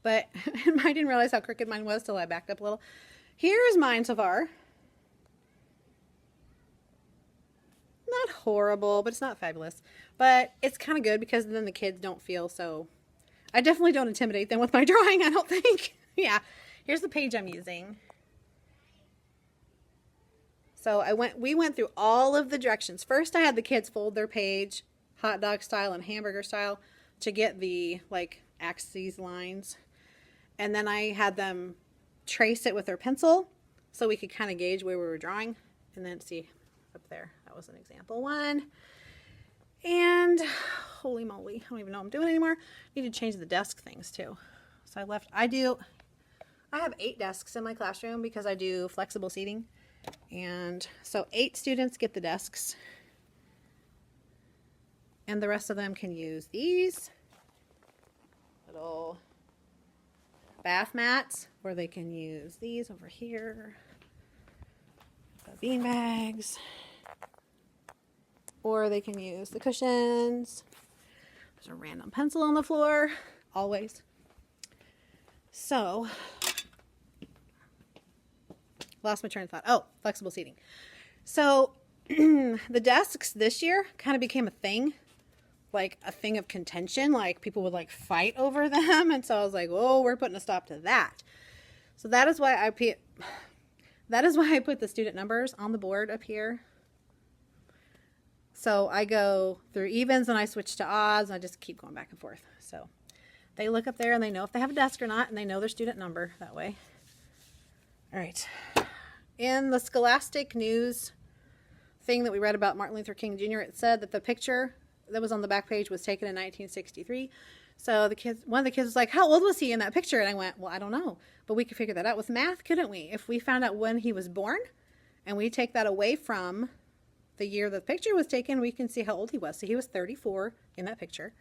but I didn't realize how crooked mine was till I backed up a little. Here is mine so far. Not horrible, but it's not fabulous. But it's kind of good because then the kids don't feel so... I definitely don't intimidate them with my drawing, I don't think. Yeah, here's the page I'm using. So we went through all of the directions. First, I had the kids fold their page, hot dog style and hamburger style, to get the like axes lines. And then I had them trace it with their pencil so we could kind of gauge where we were drawing. And then see up there, that was an example one. And holy moly, I don't even know what I'm doing anymore. I need to change the desk things too. So I have 8 desks in my classroom because I do flexible seating. And so 8 students get the desks. And the rest of them can use these little bath mats, or they can use these over here, the bean bags, or they can use the cushions. There's a random pencil on the floor, always. So, lost my train of thought. Oh, flexible seating. So, the desks this year kind of became a thing. Like a thing of contention, like people would like fight over them, and so I was like, "Oh, we're putting a stop to that." So that is why I put the student numbers on the board up here. So I go through evens and I switch to odds, and I just keep going back and forth. So they look up there and they know if they have a desk or not, and they know their student number that way. All right. In the Scholastic News thing that we read about Martin Luther King Jr., it said that the picture that was on the back page was taken in 1963. So one of the kids was like, "How old was he in that picture?" And I went, "Well, I don't know, but we could figure that out with math, couldn't we? If we found out when he was born and we take that away from the year the picture was taken, we can see how old he was." So he was 34 in that picture.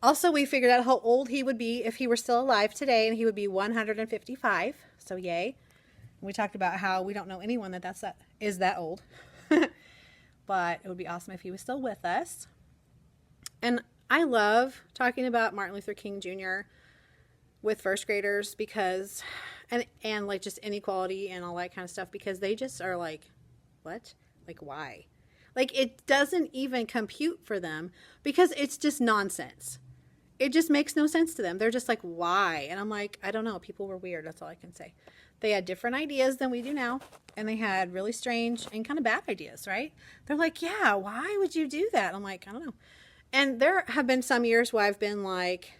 Also, we figured out how old he would be if he were still alive today, and he would be 155. So yay. And we talked about how we don't know anyone that is that old. But it would be awesome if he was still with us. And I love talking about Martin Luther King Jr. with first graders because, and like just inequality and all that kind of stuff, because they just are like, what? Like, why? Like, it doesn't even compute for them because it's just nonsense. It just makes no sense to them. They're just like, why? And I'm like, I don't know. People were weird. That's all I can say. They had different ideas than we do now. And they had really strange and kind of bad ideas, right? They're like, yeah, why would you do that? I'm like, I don't know. And there have been some years where I've given like,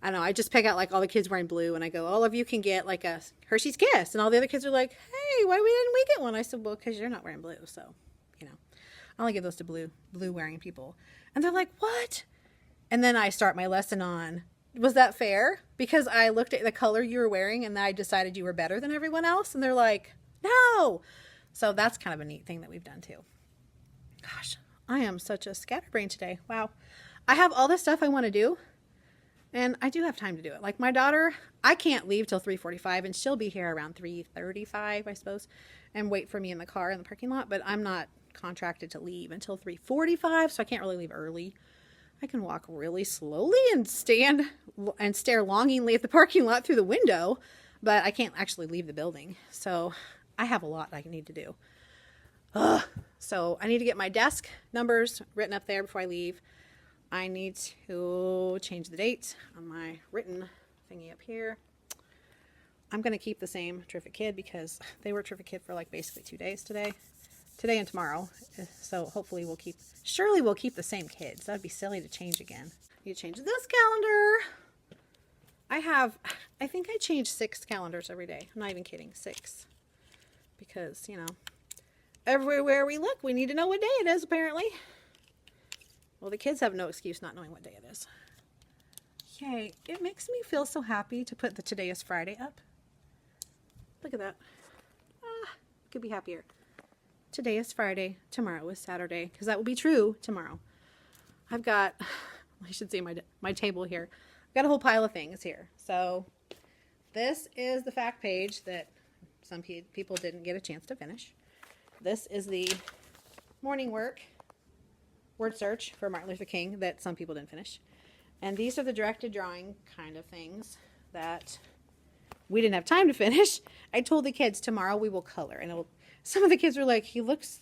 I don't know, I just pick out like all the kids wearing blue and I go, all of you can get like a Hershey's Kiss. And all the other kids are like, hey, why didn't we get one? I said, well, because you're not wearing blue. So, you know, I only give those to blue wearing people. And they're like, what? And then I start my lesson on, was that fair? Because I looked at the color you were wearing and I decided you were better than everyone else. And they're like, no. So that's kind of a neat thing that we've done too. Gosh, I am such a scatterbrain today. Wow. I have all this stuff I want to do. And I do have time to do it. Like my daughter, I can't leave till 3:45 and she'll be here around 3:35, I suppose, and wait for me in the car in the parking lot. But I'm not contracted to leave until 3:45, so I can't really leave early. I can walk really slowly and stand and stare longingly at the parking lot through the window, but I can't actually leave the building. So I have a lot I need to do. So I need to get my desk numbers written up there before I leave. I need to change the date on my written thingy up here. I'm going to keep the same Terrific Kid because they were Terrific Kid for like basically 2 days today and tomorrow. So hopefully we'll keep the same kids. That'd be silly to change again. Need to change this calendar. I think I change 6 calendars every day. I'm not even kidding, 6. Because, you know, everywhere we look, we need to know what day it is, apparently. Well, the kids have no excuse not knowing what day it is. Yay, it makes me feel so happy to put the Today is Friday up. Look at that. Could be happier. Today is Friday, tomorrow is Saturday, because that will be true tomorrow. I've got, I should see my table here. I've got a whole pile of things here. So this is the fact page that some people didn't get a chance to finish. This is the morning word search for Martin Luther King that some people didn't finish. And these are the directed drawing kind of things that we didn't have time to finish. I told the kids tomorrow we will color, and some of the kids were like, he looks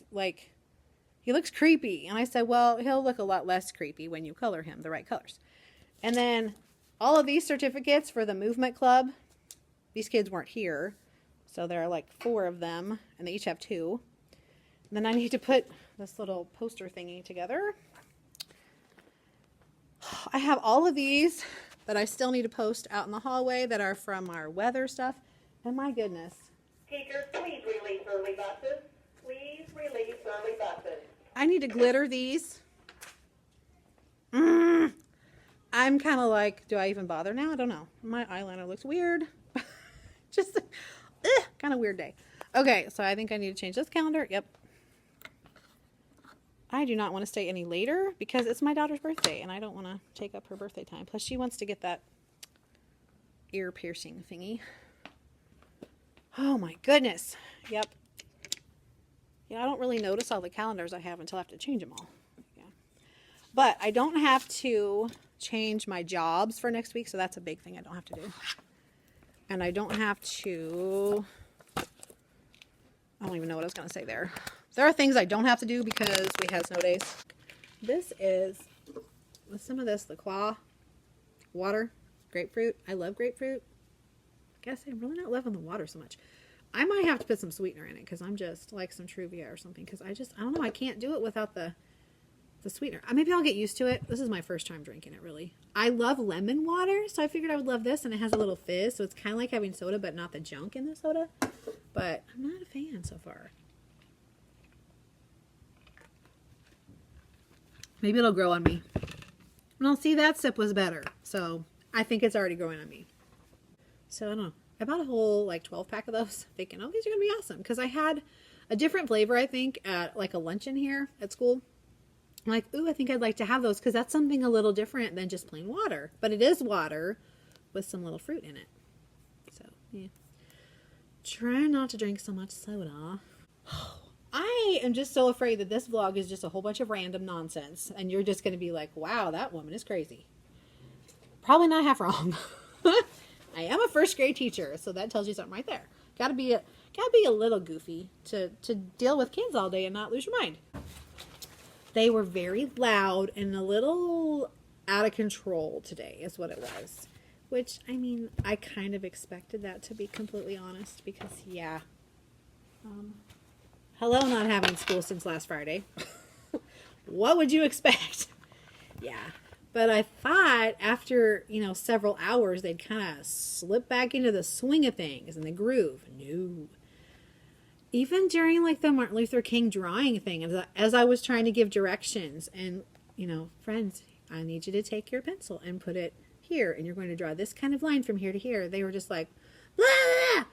creepy. And I said, well, he'll look a lot less creepy when you color him the right colors. And then all of these certificates for the movement club, these kids weren't here. So there are like 4 of them, and they each have 2. And then I need to put this little poster thingy together. I have all of these that I still need to post out in the hallway that are from our weather stuff. And my goodness. Teachers, please release early buses. Please release early buses. I need to glitter these. I'm kind of like, do I even bother now? I don't know. My eyeliner looks weird. Just kind of weird day. Okay, so I think I need to change this calendar. Yep. I do not want to stay any later because it's my daughter's birthday and I don't want to take up her birthday time. Plus she wants to get that ear piercing thingy. Oh my goodness. Yep. Yeah, I don't really notice all the calendars I have until I have to change them all. Yeah. But I don't have to change my jobs for next week, so that's a big thing I don't have to do. And I don't have to, I don't even know what I was going to say there. There are things I don't have to do because we had snow days. This is, with some of this, the Qua water, grapefruit. I love grapefruit. I guess I'm really not loving the water so much. I might have to put some sweetener in it because I'm just like some Truvia or something. Because I don't know, I can't do it without the sweetener. Maybe I'll get used to it. This is my first time drinking it, really. I love lemon water, so I figured I would love this. And it has a little fizz, so it's kind of like having soda, but not the junk in the soda. But I'm not a fan so far. Maybe it'll grow on me. Well, see, that sip was better. So I think it's already growing on me. So I don't know. I bought a whole like 12 pack of those thinking, oh, these are going to be awesome. Because I had a different flavor, I think, at like a luncheon here at school. I'm like, ooh, I think I'd like to have those because that's something a little different than just plain water. But it is water with some little fruit in it. So, yeah. Try not to drink so much soda. I am just so afraid that this vlog is just a whole bunch of random nonsense. And you're just going to be like, wow, that woman is crazy. Probably not half wrong. I am a first grade teacher, so that tells you something right there. Gotta be a little goofy to deal with kids all day and not lose your mind. They were very loud and a little out of control today is what it was. Which, I mean, I kind of expected that, to be completely honest, because, yeah. Hello, not having school since last Friday. What would you expect? Yeah. But I thought after, several hours, they'd kind of slip back into the swing of things and the groove. No. Even during like the Martin Luther King drawing thing, as I was trying to give directions and, friends, I need you to take your pencil and put it here. And you're going to draw this kind of line from here to here. They were just like, blah, blah, blah.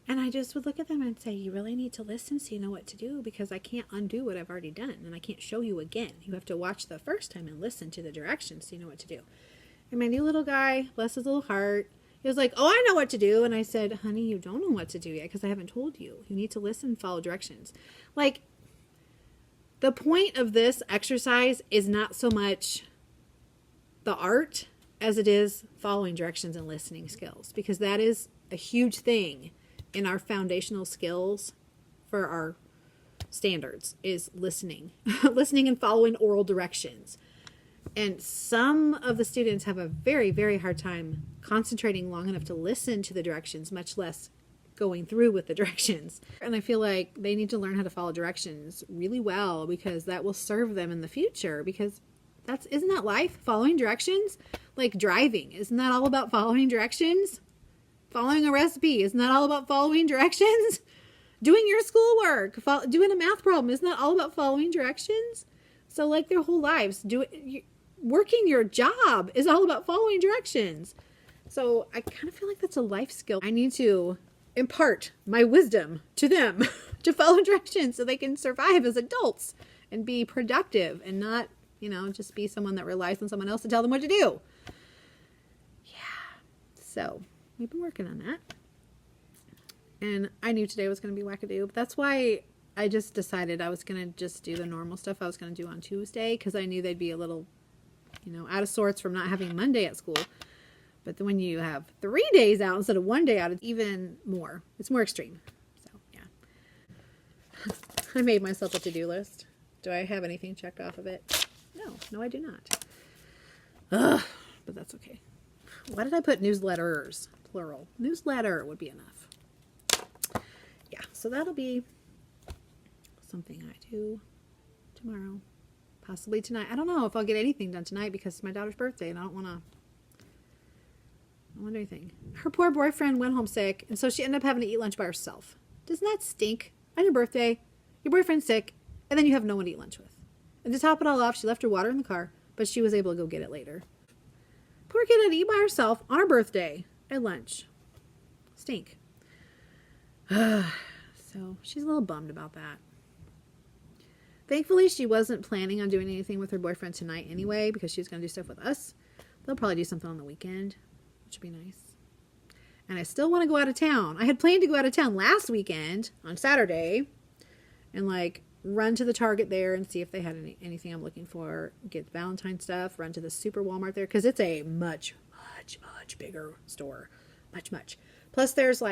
And I just would look at them and say, you really need to listen so you know what to do, because I can't undo what I've already done. And I can't show you again. You have to watch the first time and listen to the directions so you know what to do. And my new little guy, bless his little heart, he was like, oh, I know what to do. And I said, honey, you don't know what to do yet because I haven't told you. You need to listen and follow directions. Like, the point of this exercise is not so much the art as it is following directions and listening skills, because that is a huge thing in our foundational skills for our standards is listening. Listening and following oral directions. And some of the students have a very, very hard time concentrating long enough to listen to the directions, much less going through with the directions. And I feel like they need to learn how to follow directions really well, because that will serve them in the future, because Isn't that life? Following directions? Like driving. Isn't that all about following directions? Following a recipe. Isn't that all about following directions? Doing your schoolwork. Doing a math problem. Isn't that all about following directions? So like their whole lives, working your job is all about following directions. So I kind of feel like that's a life skill. I need to impart my wisdom to them to follow directions so they can survive as adults and be productive and not, just be someone that relies on someone else to tell them what to do. Yeah. So we've been working on that. And I knew today was going to be wackadoo. But that's why I just decided I was going to just do the normal stuff I was going to do on Tuesday, because I knew they'd be a little, out of sorts from not having Monday at school. But then when you have 3 days out instead of 1 day out, it's even more. It's more extreme. So, yeah. I made myself a to-do list. Do I have anything checked off of it? No, I do not. Ugh, but that's okay. Why did I put newsletters? Plural. Newsletter would be enough. Yeah, so that'll be something I do tomorrow. Possibly tonight. I don't know if I'll get anything done tonight because it's my daughter's birthday and I don't want anything. Her poor boyfriend went home sick, and so she ended up having to eat lunch by herself. Doesn't that stink? On your birthday, your boyfriend's sick, and then you have no one to eat lunch with. And to top it all off, she left her water in the car, but she was able to go get it later. Poor kid had to eat by herself on her birthday at lunch. Stink. So she's a little bummed about that. Thankfully, she wasn't planning on doing anything with her boyfriend tonight anyway, because she's going to do stuff with us. They'll probably do something on the weekend, which would be nice. And I still want to go out of town. I had planned to go out of town last weekend on Saturday and run to the Target there and see if they had anything I'm looking for. Get Valentine stuff, run to the super Walmart there, because it's a much, much, much bigger store. Much. Plus there's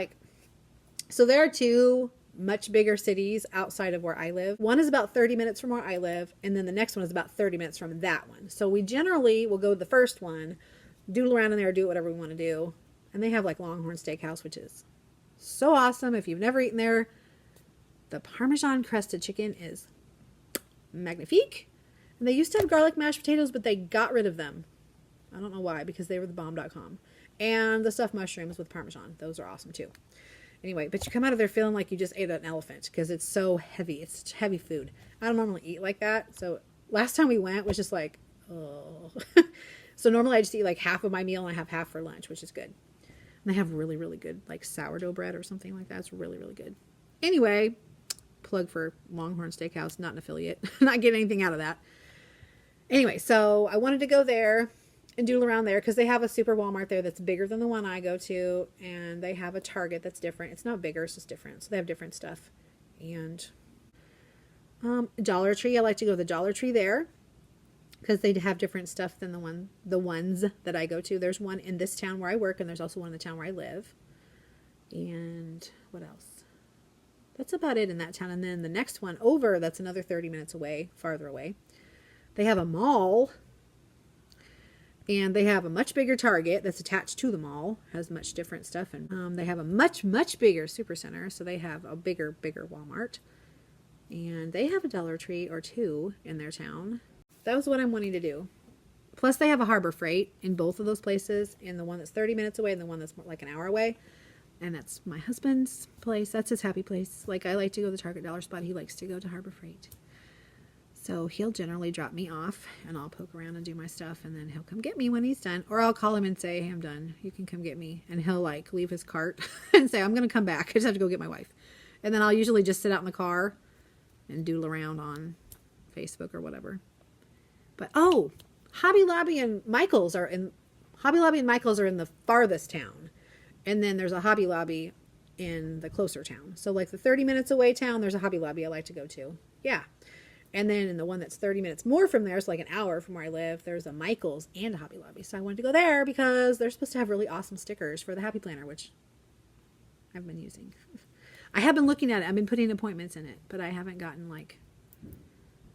so there are 2 much bigger cities outside of where I live. One is about 30 minutes from where I live, and then the next one is about 30 minutes from that one. So we generally will go to the first one, doodle around in there, do whatever we want to do. And they have Longhorn Steakhouse, which is so awesome. If you've never eaten there, the Parmesan crusted chicken is magnifique. And they used to have garlic mashed potatoes, but they got rid of them. I don't know why, because they were the bomb.com. And the stuffed mushrooms with Parmesan. Those are awesome too. Anyway, but you come out of there feeling like you just ate an elephant because it's so heavy. It's heavy food. I don't normally eat like that. So last time we went was just oh. So normally I just eat half of my meal and I have half for lunch, which is good. And they have really, really good sourdough bread or something like that. It's really, really good. Anyway, plug for Longhorn Steakhouse, not an affiliate. Not getting anything out of that. Anyway, so I wanted to go there and doodle around there because they have a super Walmart there that's bigger than the one I go to, and they have a Target that's different. It's not bigger, it's just different. So they have different stuff. And Dollar Tree, I like to go to the Dollar Tree there because they have different stuff than the ones that I go to. There's one in this town where I work, and there's also one in the town where I live. And what else? That's about it in that town. And then the next one over, that's another 30 minutes away, farther away. They have a mall. And they have a much bigger Target that's attached to the mall, has much different stuff. And they have a much, much bigger Supercenter. So they have a bigger Walmart. And they have a Dollar Tree or 2 in their town. That was what I'm wanting to do. Plus they have a Harbor Freight in both of those places. In the one that's 30 minutes away and the one that's more an hour away. And that's my husband's place. That's his happy place. I like to go to the Target Dollar Spot. He likes to go to Harbor Freight. So he'll generally drop me off and I'll poke around and do my stuff, and then he'll come get me when he's done. Or I'll call him and say, hey, I'm done. You can come get me. And he'll leave his cart and say, I'm going to come back. I just have to go get my wife. And then I'll usually just sit out in the car and doodle around on Facebook or whatever. But Hobby Lobby and Michael's are in the farthest town. And then there's a Hobby Lobby in the closer town. So the 30 minutes away town, there's a Hobby Lobby I like to go to. Yeah. And then in the one that's 30 minutes more from there, so an hour from where I live, there's a Michael's and a Hobby Lobby. So I wanted to go there because they're supposed to have really awesome stickers for the Happy Planner, which I've been using. I have been looking at it. I've been putting appointments in it, but I haven't gotten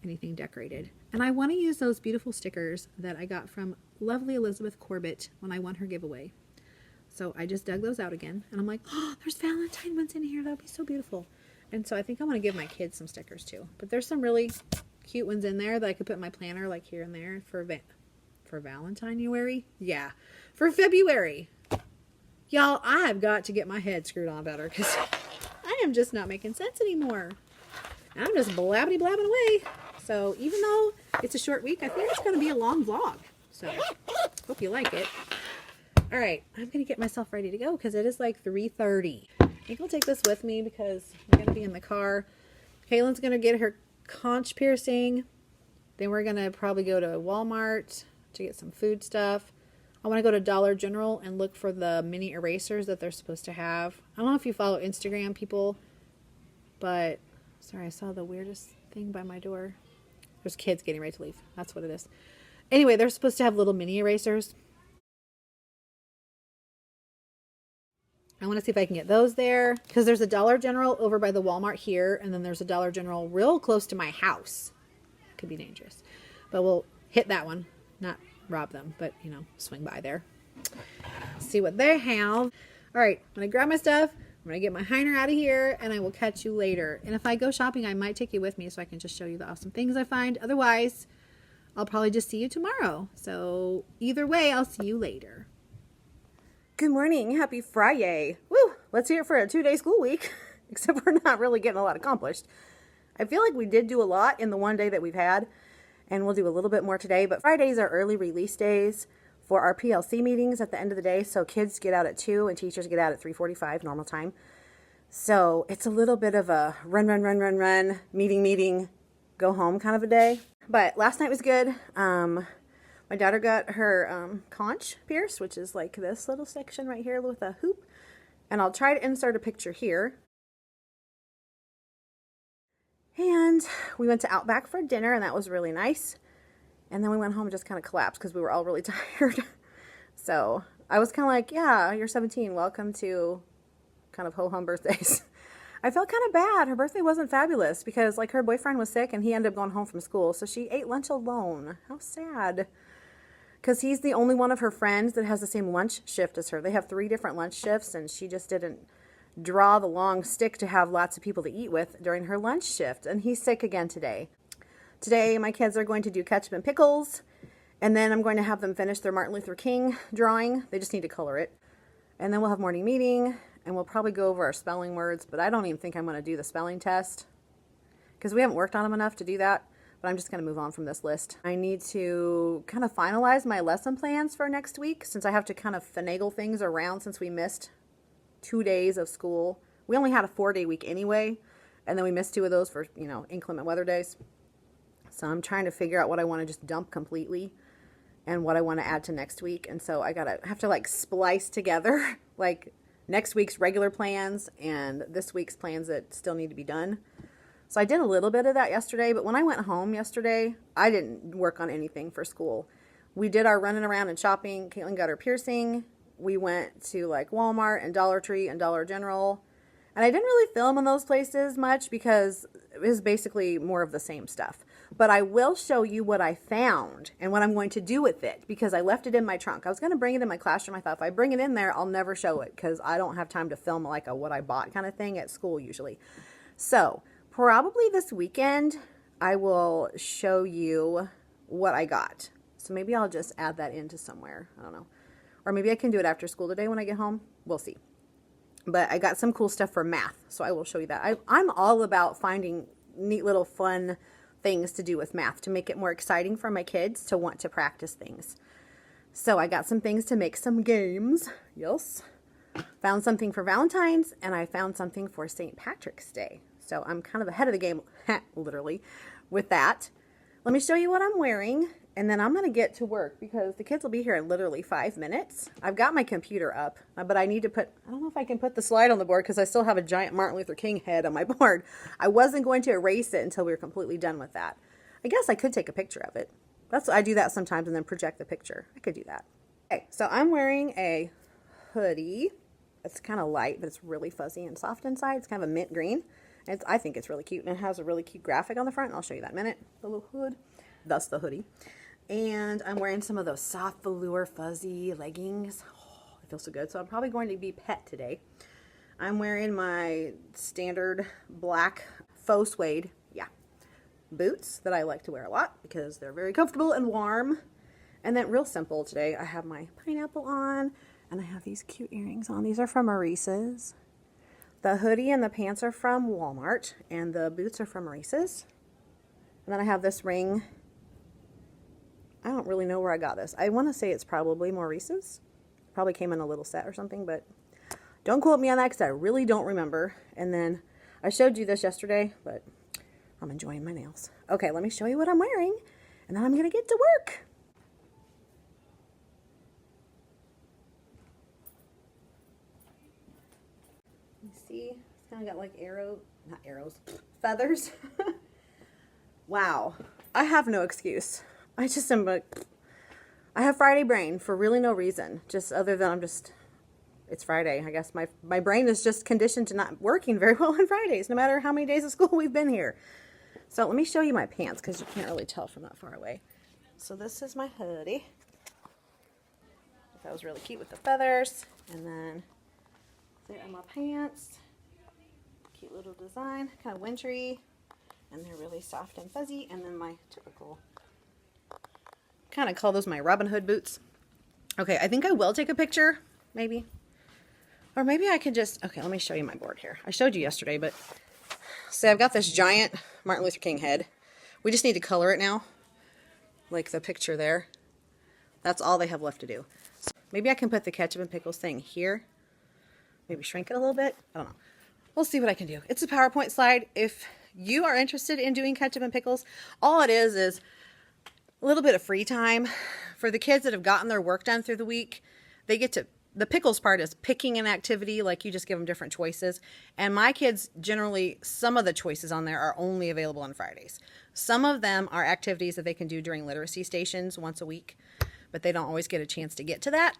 anything decorated. And I want to use those beautiful stickers that I got from lovely Elizabeth Corbett when I won her giveaway. So I just dug those out again. And I'm like, there's Valentine ones in here. That would be so beautiful. And so I think I want to give my kids some stickers too. But there's some really cute ones in there that I could put in my planner like here and there for Valentineary. Yeah, for February. Y'all, I have got to get my head screwed on better because I am just not making sense anymore. I'm just blabbity blabbing away. So even though it's a short week, I think it's going to be a long vlog. So hope you like it. All right, I'm going to get myself ready to go because it is like 3:30. I think I'll take this with me because we're going to be in the car. Kaylin's going to get her conch piercing. Then we're going to probably go to Walmart to get some food stuff. I want to go to Dollar General and look for the mini erasers that they're supposed to have. I don't know if you follow Instagram people, but sorry, I saw the weirdest thing by my door. There's kids getting ready to leave. That's what it is. Anyway, they're supposed to have little mini erasers. I want to see if I can get those there because there's a Dollar General over by the Walmart here, and then there's a Dollar General real close to my house. Could be dangerous, but we'll hit that one, not rob them, but you know, swing by there, see what they have. All right, I'm gonna grab my stuff. I'm gonna get my Heiner out of here, and I will catch you later. And if I go shopping, I might take you with me so I can just show you the awesome things I find. Otherwise, I'll probably just see you tomorrow. So either way, I'll see you later. Good morning. Happy Friday. Woo! Let's hear it for a 2-day school week, except we're not really getting a lot accomplished. I feel like we did do a lot in the one day that we've had, and we'll do a little bit more today, but Fridays are early release days for our PLC meetings at the end of the day, so kids get out at 2 and teachers get out at 3:45 normal time. So it's a little bit of a run, meeting, go home kind of a day. But last night was good. My daughter got her conch pierced, which is like this little section right here with a hoop, and I'll try to insert a picture here. And we went to Outback for dinner, and that was really nice. And then we went home and just kind of collapsed because we were all really tired. So I was kind of like, yeah, you're 17. Welcome to kind of ho-hum birthdays. I felt kind of bad. Her birthday wasn't fabulous because like her boyfriend was sick and he ended up going home from school. So she ate lunch alone. How sad. Because he's the only one of her friends that has the same lunch shift as her. They have 3 different lunch shifts, and she just didn't draw the long stick to have lots of people to eat with during her lunch shift. And he's sick again today. Today, my kids are going to do ketchup and pickles, and then I'm going to have them finish their Martin Luther King drawing. They just need to color it. And then we'll have morning meeting, and we'll probably go over our spelling words, but I don't even think I'm going to do the spelling test because we haven't worked on them enough to do that. But I'm just going to move on from this list. I need to kind of finalize my lesson plans for next week since I have to kind of finagle things around since we missed 2 days of school. We only had a 4-day week anyway, and then we missed 2 of those for, you know, inclement weather days. So I'm trying to figure out what I want to just dump completely and what I want to add to next week. And so I have to like splice together like next week's regular plans and this week's plans that still need to be done. So I did a little bit of that yesterday, but when I went home yesterday, I didn't work on anything for school. We did our running around and shopping. Caitlin got her piercing. We went to like Walmart and Dollar Tree and Dollar General. And I didn't really film in those places much because it was basically more of the same stuff. But I will show you what I found and what I'm going to do with it because I left it in my trunk. I was going to bring it in my classroom. I thought if I bring it in there, I'll never show it because I don't have time to film like a what I bought kind of thing at school usually. So probably this weekend, I will show you what I got. So maybe I'll just add that into somewhere. I don't know. Or maybe I can do it after school today when I get home. We'll see. But I got some cool stuff for math, so I will show you that. I'm all about finding neat little fun things to do with math to make it more exciting for my kids to want to practice things. So I got some things to make some games. Yes. Found something for Valentine's, and I found something for St. Patrick's Day. So I'm kind of ahead of the game, literally, with that. Let me show you what I'm wearing, and then I'm going to get to work because the kids will be here in literally 5 minutes. I've got my computer up, but I need to I don't know if I can put the slide on the board because I still have a giant Martin Luther King head on my board. I wasn't going to erase it until we were completely done with that. I guess I could take a picture of it. I do that sometimes and then project the picture. I could do that. Okay, so I'm wearing a hoodie. It's kind of light, but it's really fuzzy and soft inside. It's kind of a mint green. I think it's really cute, and it has a really cute graphic on the front. I'll show you that in a minute. The little hood. Thus the hoodie. And I'm wearing some of those soft velour fuzzy leggings. Oh, it feels so good. So I'm probably going to be pet today. I'm wearing my standard black faux suede. Yeah. boots that I like to wear a lot because they're very comfortable and warm. And then real simple today, I have my pineapple on and I have these cute earrings on. These are from Maurice's. The hoodie and the pants are from Walmart and the boots are from Maurice's. And then I have this ring. I don't really know where I got this. I want to say it's probably Maurice's. Probably came in a little set or something, but don't quote me on that because I really don't remember. And then I showed you this yesterday, but I'm enjoying my nails. Okay, let me show you what I'm wearing, and then I'm going to get to work. You see, it's kind of got like feathers. Wow, I have no excuse. I just am like, I have Friday brain for really no reason, just other than it's Friday. I guess my brain is just conditioned to not working very well on Fridays, no matter how many days of school we've been here. So let me show you my pants because you can't really tell from that far away. So this is my hoodie. That was really cute with the feathers. And then there are my pants. Cute little design, kind of wintry. And they're really soft and fuzzy. And then my typical, kind of call those my Robin Hood boots. Okay, I think I will take a picture, maybe. Or maybe I could just, okay, let me show you my board here. I showed you yesterday, but see, I've got this giant Martin Luther King head. We just need to color it now, like the picture there. That's all they have left to do. So maybe I can put the ketchup and pickles thing here. Maybe shrink it a little bit. I don't know. We'll see what I can do. It's a PowerPoint slide. If you are interested in doing ketchup and pickles, all it is a little bit of free time. For the kids that have gotten their work done through the week, they get to, the pickles part is picking an activity, like you just give them different choices. And my kids, generally, some of the choices on there are only available on Fridays. Some of them are activities that they can do during literacy stations once a week, but they don't always get a chance to get to that.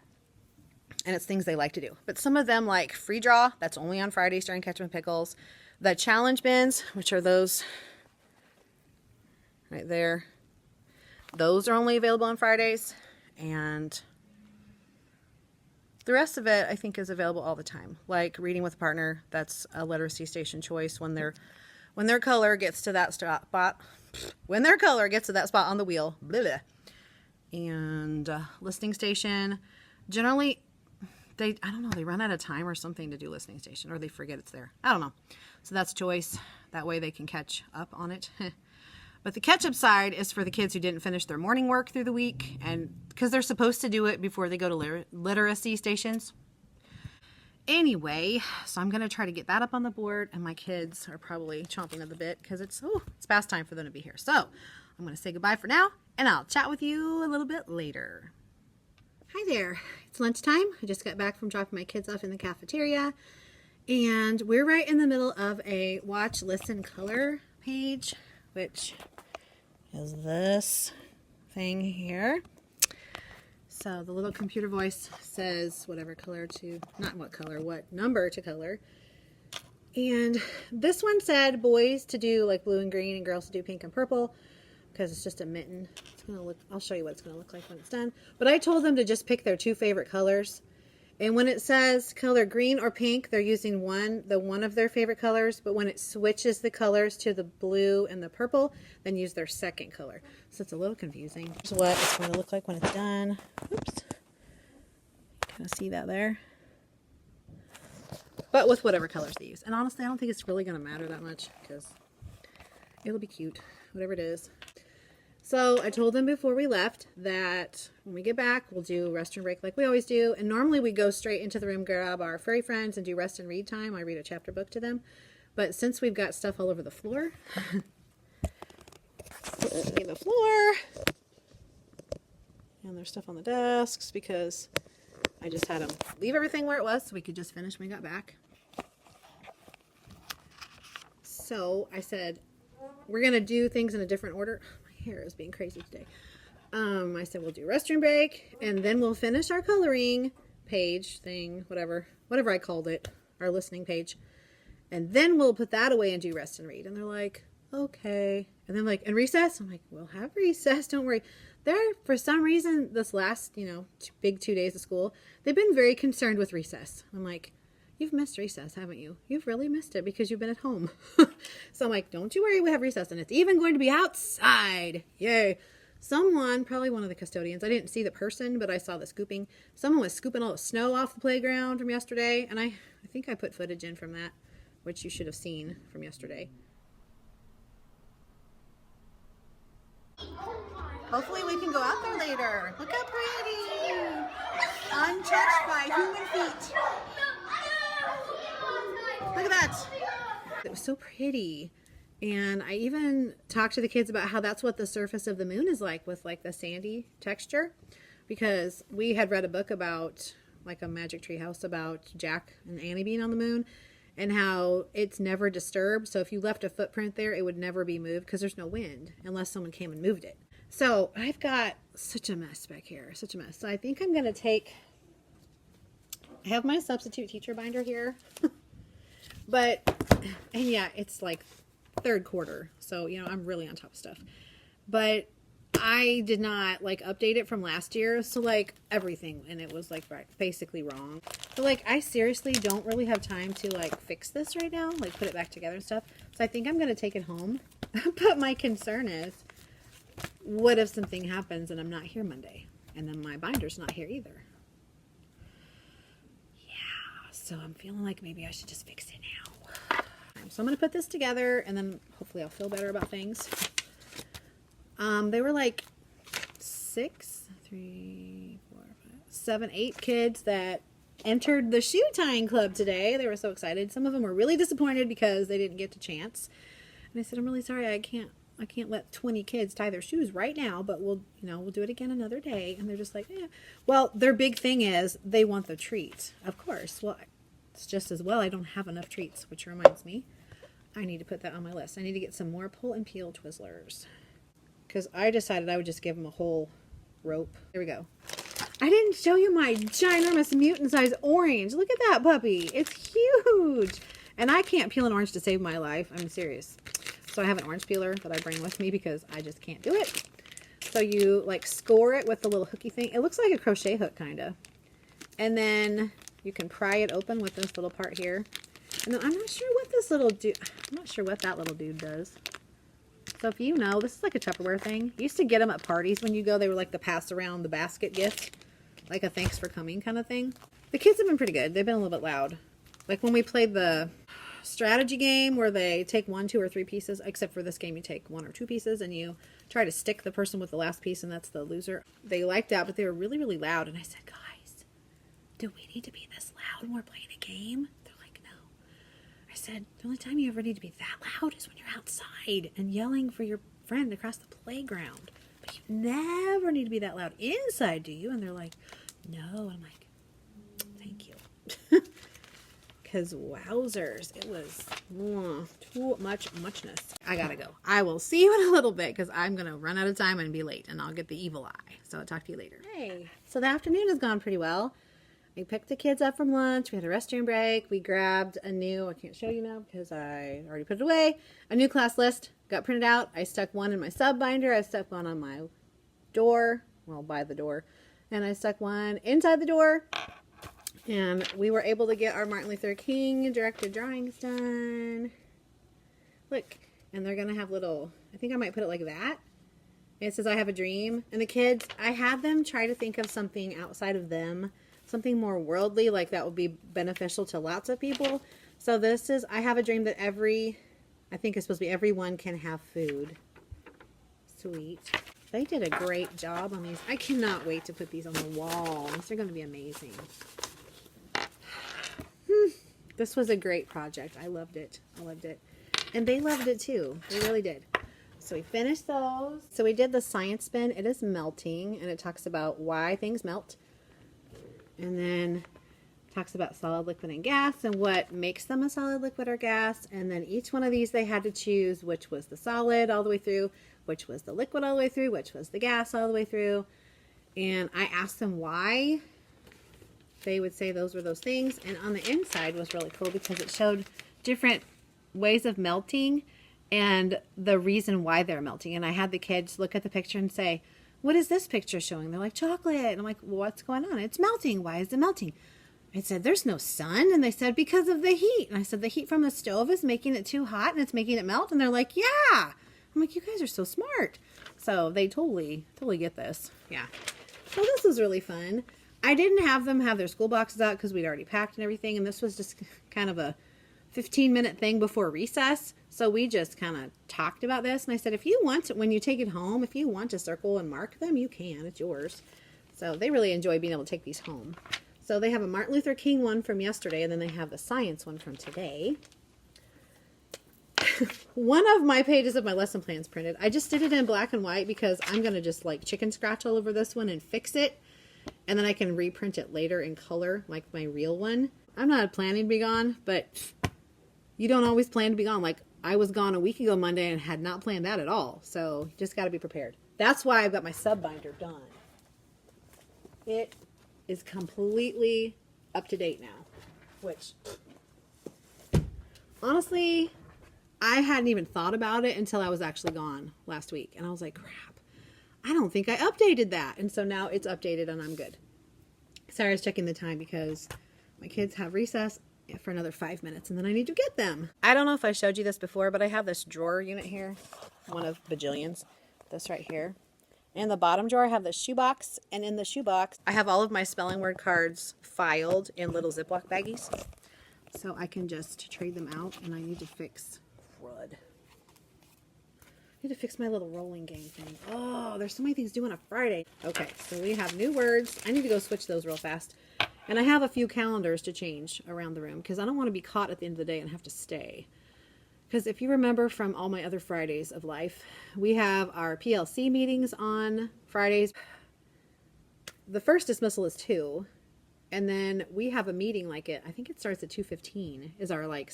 And it's things they like to do. But some of them, like free draw, that's only on Fridays during ketchup and pickles. The challenge bins, which are those right there, those are only available on Fridays. And the rest of it, I think, is available all the time. Like reading with a partner, that's a literacy station choice when their color gets to that spot. When their color gets to that spot on the wheel. Blah, blah. And listening station, generally, I don't know, they run out of time or something to do listening station, or they forget it's there. I don't know. So that's a choice. That way they can catch up on it. But the catch-up side is for the kids who didn't finish their morning work through the week, and because they're supposed to do it before they go to literacy stations. Anyway, so I'm going to try to get that up on the board, and my kids are probably chomping at the bit because it's past time for them to be here. So I'm going to say goodbye for now, and I'll chat with you a little bit later. Hi there. It's lunchtime. I just got back from dropping my kids off in the cafeteria, and we're right in the middle of a watch, listen, color page, which is this thing here. So the little computer voice says whatever color to, not what color, what number to color. And this one said boys to do like blue and green and girls to do pink and purple, because it's just a mitten. It's gonna look, I'll show you what it's gonna look like when it's done. But I told them to just pick their two favorite colors. And when it says color green or pink, they're using one of their favorite colors. But when it switches the colors to the blue and the purple, then use their second color. So it's a little confusing. Here's what it's going to look like when it's done. Oops. Kind of see that there. But with whatever colors they use. And honestly, I don't think it's really going to matter that much because it'll be cute, whatever it is. So I told them before we left that when we get back, we'll do restroom break like we always do. And normally we go straight into the room, grab our furry friends, and do rest and read time. I read a chapter book to them. But since we've got stuff all over the floor, and there's stuff on the desks because I just had them leave everything where it was so we could just finish when we got back. So I said, we're going to do things in a different order. Hair is being crazy today. I said we'll do restroom break and then we'll finish our coloring page thing, whatever I called it, our listening page, and then we'll put that away and do rest and read. And they're like, okay. And then like, and recess? I'm like, we'll have recess, don't worry. They're, for some reason, this last, big 2 days of school, they've been very concerned with recess. I'm like, you've missed recess, haven't you? You've really missed it because you've been at home. So I'm like, don't you worry, we have recess, and it's even going to be outside. Yay. Someone, probably one of the custodians, I didn't see the person, but I saw the scooping. Someone was scooping all the snow off the playground from yesterday, and I think I put footage in from that, which you should have seen from yesterday. Hopefully we can go out there later. Look how pretty. Untouched by human feet. Look at that. It was so pretty. And I even talked to the kids about how that's what the surface of the moon is like, with like the sandy texture. Because we had read a book about, like a magic tree house, about Jack and Annie being on the moon. And how it's never disturbed. So if you left a footprint there, it would never be moved because there's no wind unless someone came and moved it. So I've got such a mess back here, such a mess. So I think I'm going to I have my substitute teacher binder here, and yeah, it's like third quarter. So, you know, I'm really on top of stuff, but I did not like update it from last year. So like everything, and it was like basically wrong. So like, I seriously don't really have time to like fix this right now, like put it back together and stuff. So I think I'm going to take it home, but my concern is, what if something happens and I'm not here Monday, and then my binder's not here either? Yeah, so I'm feeling like maybe I should just fix it now. So I'm going to put this together, and then hopefully I'll feel better about things. They were like 7, 8 kids that entered the shoe tying club today. They were so excited. Some of them were really disappointed because they didn't get the chance. And I said, I'm really sorry, I can't let 20 kids tie their shoes right now, but we'll do it again another day. And they're just like, eh. Well, their big thing is they want the treats, of course. Well, it's just as well I don't have enough treats, which reminds me, I need to put that on my list. I need to get some more pull and peel Twizzlers, because I decided I would just give them a whole rope. Here we go. I didn't show you my ginormous mutant size orange. Look at that puppy. It's huge. And I can't peel an orange to save my life. I'm serious. So I have an orange peeler that I bring with me because I just can't do it. So you like score it with the little hooky thing. It looks like a crochet hook kind of. And then you can pry it open with this little part here. And then I'm not sure what this little dude, I'm not sure what that little dude does. So if you know, this is like a Tupperware thing. You used to get them at parties when you go. They were like the pass around the basket gift. Like a thanks for coming kind of thing. The kids have been pretty good. They've been a little bit loud. Like when we played the strategy game where they take 1, 2, or 3 pieces, except for this game you take 1 or 2 pieces and you try to stick the person with the last piece, and that's the loser. They liked that, but they were really, really loud. And I said, guys, do we need to be this loud when we're playing a game? They're like, no. I said, the only time you ever need to be that loud is when you're outside and yelling for your friend across the playground. But you never need to be that loud inside, do you? And they're like, no. And I'm like, thank you. Because wowzers, it was too muchness. I gotta go. I will see you in a little bit because I'm gonna run out of time and be late, and I'll get the evil eye. So I'll talk to you later. Hey, so the afternoon has gone pretty well. We picked the kids up from lunch. We had a restroom break. We grabbed a new, I can't show you now because I already put it away, a new class list. Got printed out. I stuck one in my sub binder. I stuck one on my door, well, by the door, and I stuck one inside the door. And we were able to get our Martin Luther King directed drawings done. Look, and they're going to have little, I think I might put it like that. It says, I have a dream. And the kids, I had them try to think of something outside of them, something more worldly, like that would be beneficial to lots of people. So this is, I have a dream that I think it's supposed to be everyone can have food. Sweet. They did a great job on these. I cannot wait to put these on the walls. They're going to be amazing. This was a great project. I loved it. I loved it. And they loved it too. They really did. So we finished those. So we did the science spin. It is melting, and it talks about why things melt. And then it talks about solid, liquid, and gas, and what makes them a solid, liquid, or gas. And then each one of these they had to choose which was the solid all the way through, which was the liquid all the way through, which was the gas all the way through. And I asked them why they would say those were those things. And on the inside was really cool because it showed different ways of melting and the reason why they're melting. And I had the kids look at the picture and say, what is this picture showing? They're like, chocolate. And I'm like, well, what's going on? It's melting. Why is it melting? I said, there's no sun. And they said, because of the heat. And I said, the heat from the stove is making it too hot and it's making it melt. And they're like, yeah. I'm like, you guys are so smart. So they totally get this. Yeah. So this was really fun. I didn't have them have their school boxes out because we'd already packed and everything. And this was just kind of a 15-minute thing before recess. So we just kind of talked about this. And I said, if you want to, when you take it home, if you want to circle and mark them, you can. It's yours. So they really enjoy being able to take these home. So they have a Martin Luther King one from yesterday, and then they have the science one from today. One of my pages of my lesson plans printed. I just did it in black and white because I'm going to just like chicken scratch all over this one and fix it. And then I can reprint it later in color like my real one. I'm not planning to be gone, but you don't always plan to be gone. Like I was gone a week ago Monday and had not planned that at all. So you just got to be prepared. That's why I've got my sub binder done. It is completely up to date now, which honestly, I hadn't even thought about it until I was actually gone last week. And I was like, crap, I don't think I updated that. And so now it's updated and I'm good. Sorry, I was checking the time because my kids have recess for another 5 minutes and then I need to get them. I don't know if I showed you this before, but I have this drawer unit here. One of bajillions. This right here. In the bottom drawer, I have the shoebox, and in the shoebox, I have all of my spelling word cards filed in little Ziploc baggies. So I can just trade them out, and I need to fix crud. I need to fix my little rolling game thing. Oh, there's so many things due on a Friday. Okay, so we have new words. I need to go switch those real fast. And I have a few calendars to change around the room, because I don't want to be caught at the end of the day and have to stay. Because if you remember from all my other Fridays of life, we have our PLC meetings on Fridays. The first dismissal is 2. And then we have a meeting like it. I think it starts at 2:15 is our like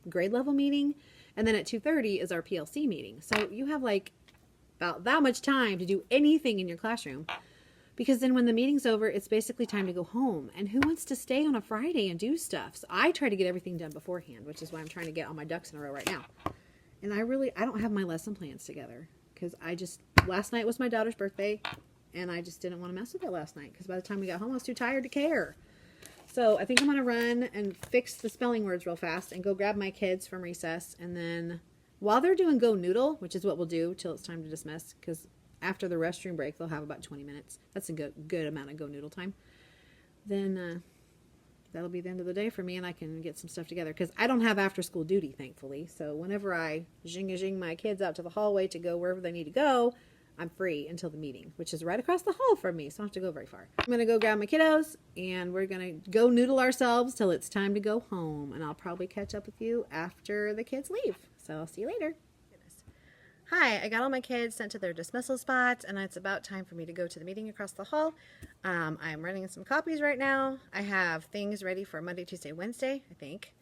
grade level meeting. And then at 2:30 is our PLC meeting. So you have like about that much time to do anything in your classroom. Because then when the meeting's over, it's basically time to go home. And who wants to stay on a Friday and do stuff? So I try to get everything done beforehand, which is why I'm trying to get all my ducks in a row right now. And I don't have my lesson plans together. Because last night was my daughter's birthday. And I just didn't want to mess with it last night. Because by the time we got home, I was too tired to care. So I think I'm going to run and fix the spelling words real fast. And go grab my kids from recess. And then while they're doing Go Noodle, which is what we'll do till it's time to dismiss. Because after the restroom break, they'll have about 20 minutes. That's a good amount of Go Noodle time. Then that'll be the end of the day for me, and I can get some stuff together. Because I don't have after-school duty, thankfully. So whenever I zing my kids out to the hallway to go wherever they need to go, I'm free until the meeting, which is right across the hall from me, so I don't have to go very far. I'm going to go grab my kiddos, and we're going to go noodle ourselves till it's time to go home. And I'll probably catch up with you after the kids leave. So I'll see you later. Hi, I got all my kids sent to their dismissal spots, and it's about time for me to go to the meeting across the hall. I'm running some copies right now. I have things ready for Monday, Tuesday, Wednesday, I think.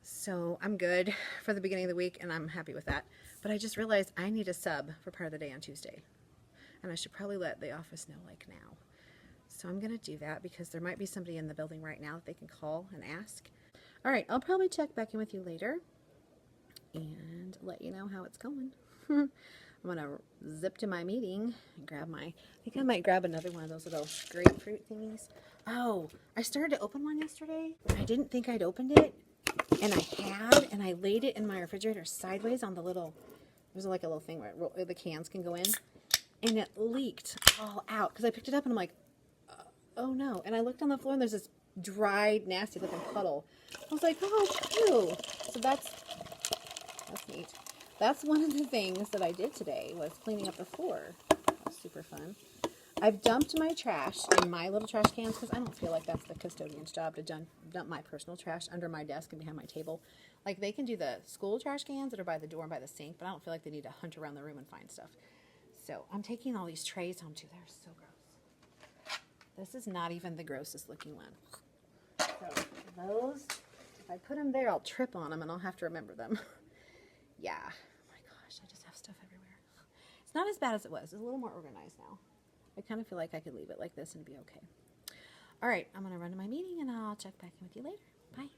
So I'm good for the beginning of the week, and I'm happy with that. But I just realized I need a sub for part of the day on Tuesday. And I should probably let the office know like now. So I'm going to do that because there might be somebody in the building right now that they can call and ask. All right, I'll probably check back in with you later and let you know how it's going. I'm going to zip to my meeting and grab I think I might grab another one of those little grapefruit thingies. Oh, I started to open one yesterday. I didn't think I'd opened it, and I had, and I laid it in my refrigerator sideways on the little, there's like a little thing where the cans can go in, and it leaked all out because I picked it up and I'm like, oh no. And I looked on the floor and there's this dried, nasty looking puddle. I was like, oh, ew. So that's neat. That's one of the things that I did today was cleaning up the floor. That was super fun. I've dumped my trash in my little trash cans because I don't feel like that's the custodian's job to dump my personal trash under my desk and behind my table. Like they can do the school trash cans that are by the door and by the sink, but I don't feel like they need to hunt around the room and find stuff. So I'm taking all these trays home too. They're so gross. This is not even the grossest looking one. So those, if I put them there, I'll trip on them and I'll have to remember them. Yeah. Oh my gosh, I just have stuff everywhere. It's not as bad as it was. It's a little more organized now. I kind of feel like I could leave it like this and be okay. All right, I'm going to run to my meeting and I'll check back in with you later. Bye.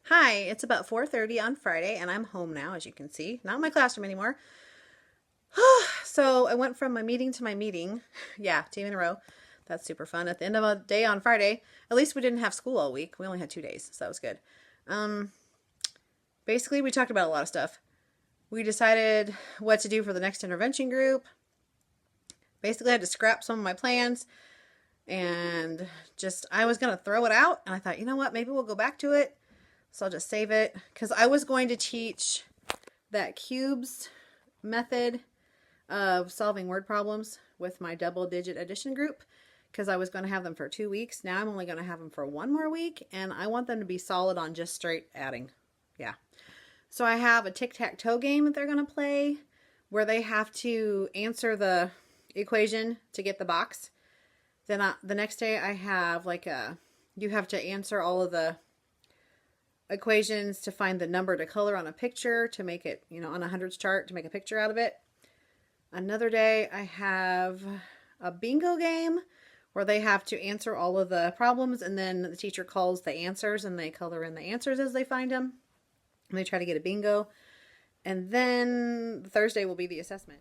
Hi, it's about 4:30 on Friday and I'm home now, as you can see. Not in my classroom anymore. So I went from my meeting to my meeting. Yeah, 2 in a row. that's super fun. At the end of a day on Friday, at least we didn't have school all week. We only had 2 days, so that was good. Basically, we talked about a lot of stuff. We decided what to do for the next intervention group. Basically, I had to scrap some of my plans, and I was going to throw it out, and I thought, you know what, maybe we'll go back to it. So I'll just save it, because I was going to teach that cubes method of solving word problems with my double-digit addition group, because I was going to have them for 2 weeks. Now I'm only going to have them for 1 more week, and I want them to be solid on just straight adding. Yeah. So I have a tic-tac-toe game that they're going to play, where they have to answer the equation to get the box. Then the next day I have you have to answer all of the equations to find the number to color on a picture to make it, on a hundreds chart to make a picture out of it. Another day I have a bingo game where they have to answer all of the problems, and then the teacher calls the answers and they color in the answers as they find them. And they try to get a bingo. And then Thursday will be the assessment.